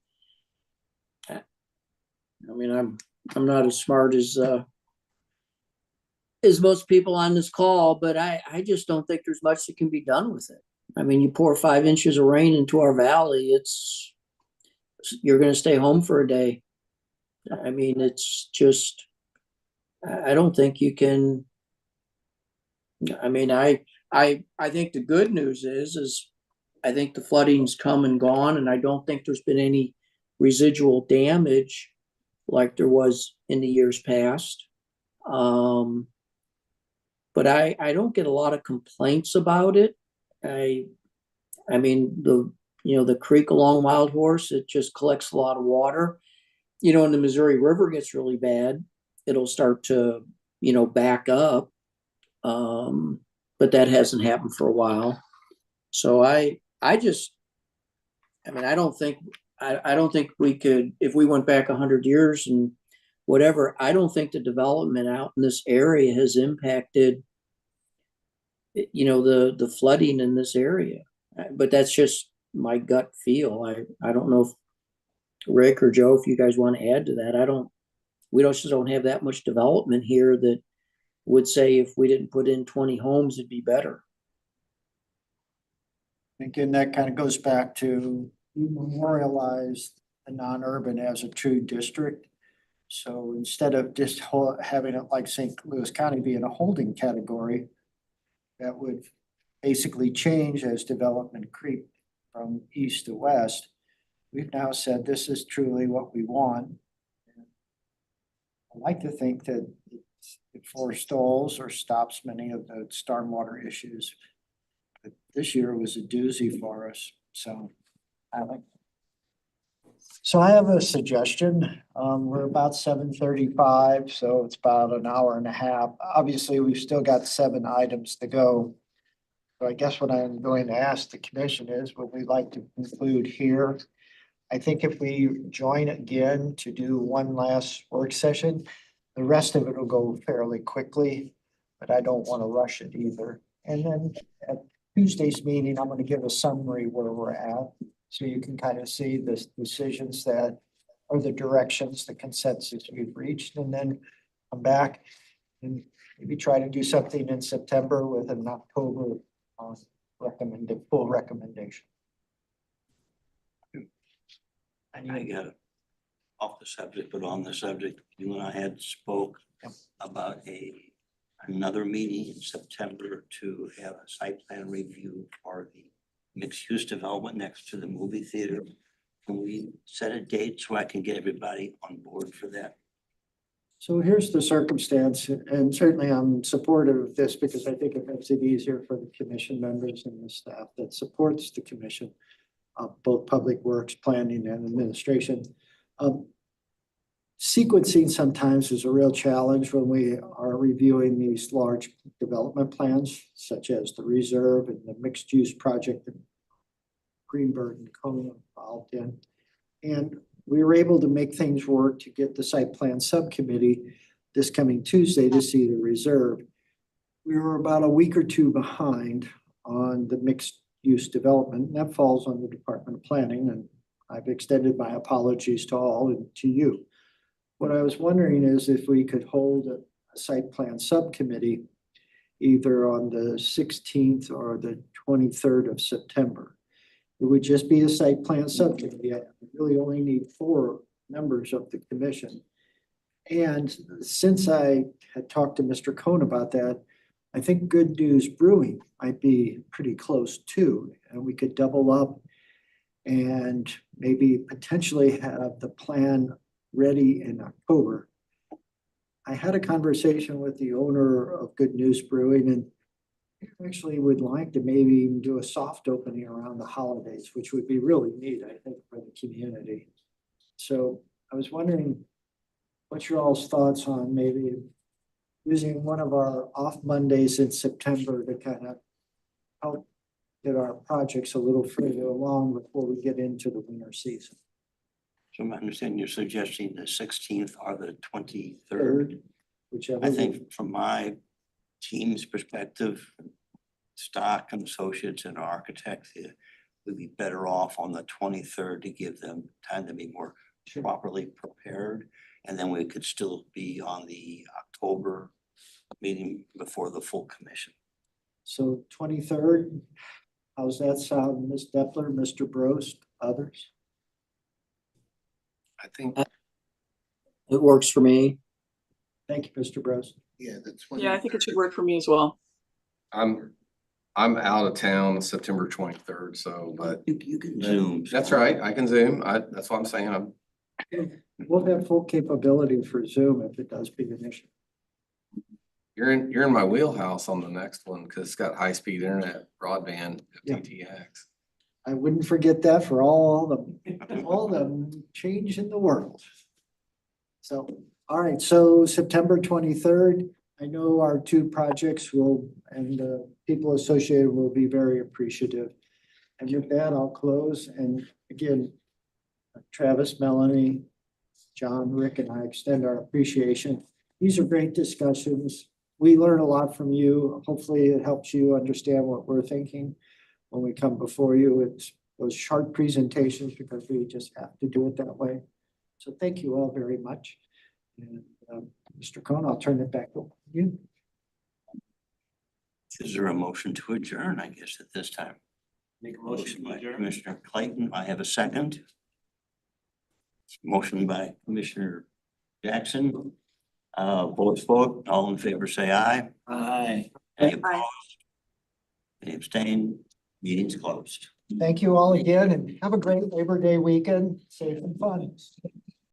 mean, I'm not as smart as most people on this call, but I just don't think there's much that can be done with it. I mean, you pour 5 inches of rain into our valley, you're going to stay home for a day. I mean, it's just, I don't think you can. I mean, I think the good news is I think the flooding's come and gone, and I don't think there's been any residual damage like there was in the years past. But I don't get a lot of complaints about it. I mean, the creek along Wild Horse, it just collects a lot of water. And the Missouri River gets really bad, it'll start to, back up. But that hasn't happened for a while. So I don't think we could, if we went back 100 years and whatever, I don't think the development out in this area has impacted, the flooding in this area. But that's just my gut feel. I don't know if Rick or Joe, if you guys want to add to that. We just don't have that much development here that would say if we didn't put in 20 homes, it'd be better. Again, that kind of goes back to we memorialized the non-urban as a true district. So instead of just having it like St. Louis County be in a holding category, that would basically change as development creep from east to west, we've now said this is truly what we want. I like to think that it forestalls or stops many of the stormwater issues. But this year was a doozy for us, so I like. So I have a suggestion. We're about 7:35, so it's about an hour and a half. Obviously, we've still got 7 items to go. So I guess what I'm going to ask the commission is, would we like to conclude here? I think if we join again to do one last work session, the rest of it will go fairly quickly, but I don't want to rush it either. And then at Tuesday's meeting, I'm going to give a summary where we're at. So you can kind of see the decisions that are the directions, the consensus we've reached, and then come back and maybe try to do something in September with an October full recommendation. I got off the subject, but on the subject, you and I had spoke about another meeting in September to have a site plan review for the mixed-use development next to the movie theater. Can we set a date so I can get everybody on board for that? So here's the circumstance, and certainly I'm supportive of this because I think it makes it easier for the commission members and the staff that supports the commission, both public works, planning and administration. Sequencing sometimes is a real challenge when we are reviewing these large development plans, such as the reserve and the mixed use project that Greenberg and Kona involved in. And we were able to make things work to get the site plan subcommittee this coming Tuesday to see the reserve. We were about a week or two behind on the mixed use development, and that falls on the Department of Planning, and I've extended my apologies to all and to you. What I was wondering is if we could hold a site plan subcommittee either on the 16th or the 23rd of September. It would just be a site plan subcommittee. I really only need 4 members of the commission. And since I had talked to Mr. Cohn about that, I think Good News Brewing might be pretty close too. And we could double up and maybe potentially have the plan ready in October. I had a conversation with the owner of Good News Brewing, and he actually would like to maybe even do a soft opening around the holidays, which would be really neat, I think, for the community. So I was wondering what's your all's thoughts on maybe using one of our off Mondays in September to kind of help get our projects a little further along before we get into the winter season. So I'm understanding you're suggesting the 16th or the 23rd. Third, whichever. I think from my team's perspective, Stock and Associates and architects, we'd be better off on the 23rd to give them time to be more properly prepared. And then we could still be on the October meeting before the full commission. So 23rd, how's that sound, Ms. Depler, Mr. Brost, others? I think It works for me. Thank you, Mr. Brost. Yeah, that's. Yeah, I think it should work for me as well. I'm out of town September 23rd, so, but You can Zoom. that's right. I can Zoom. That's what I'm saying. We'll have full capability for Zoom if it does be an issue. You're in my wheelhouse on the next one because it's got high-speed internet broadband, Yeah. FTTX. I wouldn't forget that for all the change in the world. So, all right, so September 23rd, I know our 2 projects will, and the people associated will be very appreciative. And with that, I'll close. And again, Travis, Melanie, John, Rick, and I extend our appreciation. These are great discussions. We learn a lot from you. Hopefully it helps you understand what we're thinking when we come before you. It's those sharp presentations because we just have to do it that way. So thank you all very much. And Mr. Cohn, I'll turn it back over to you. Is there a motion to adjourn, I guess, at this time? Make a Motion motion to by adjourn. Commissioner Clayton. I have a second. Motion by Commissioner Jackson. Voice vote. All in favor, say aye. Aye. Any opposed? Any abstained? Meeting's closed. Thank you all again and have a great Labor Day weekend, safe and fun.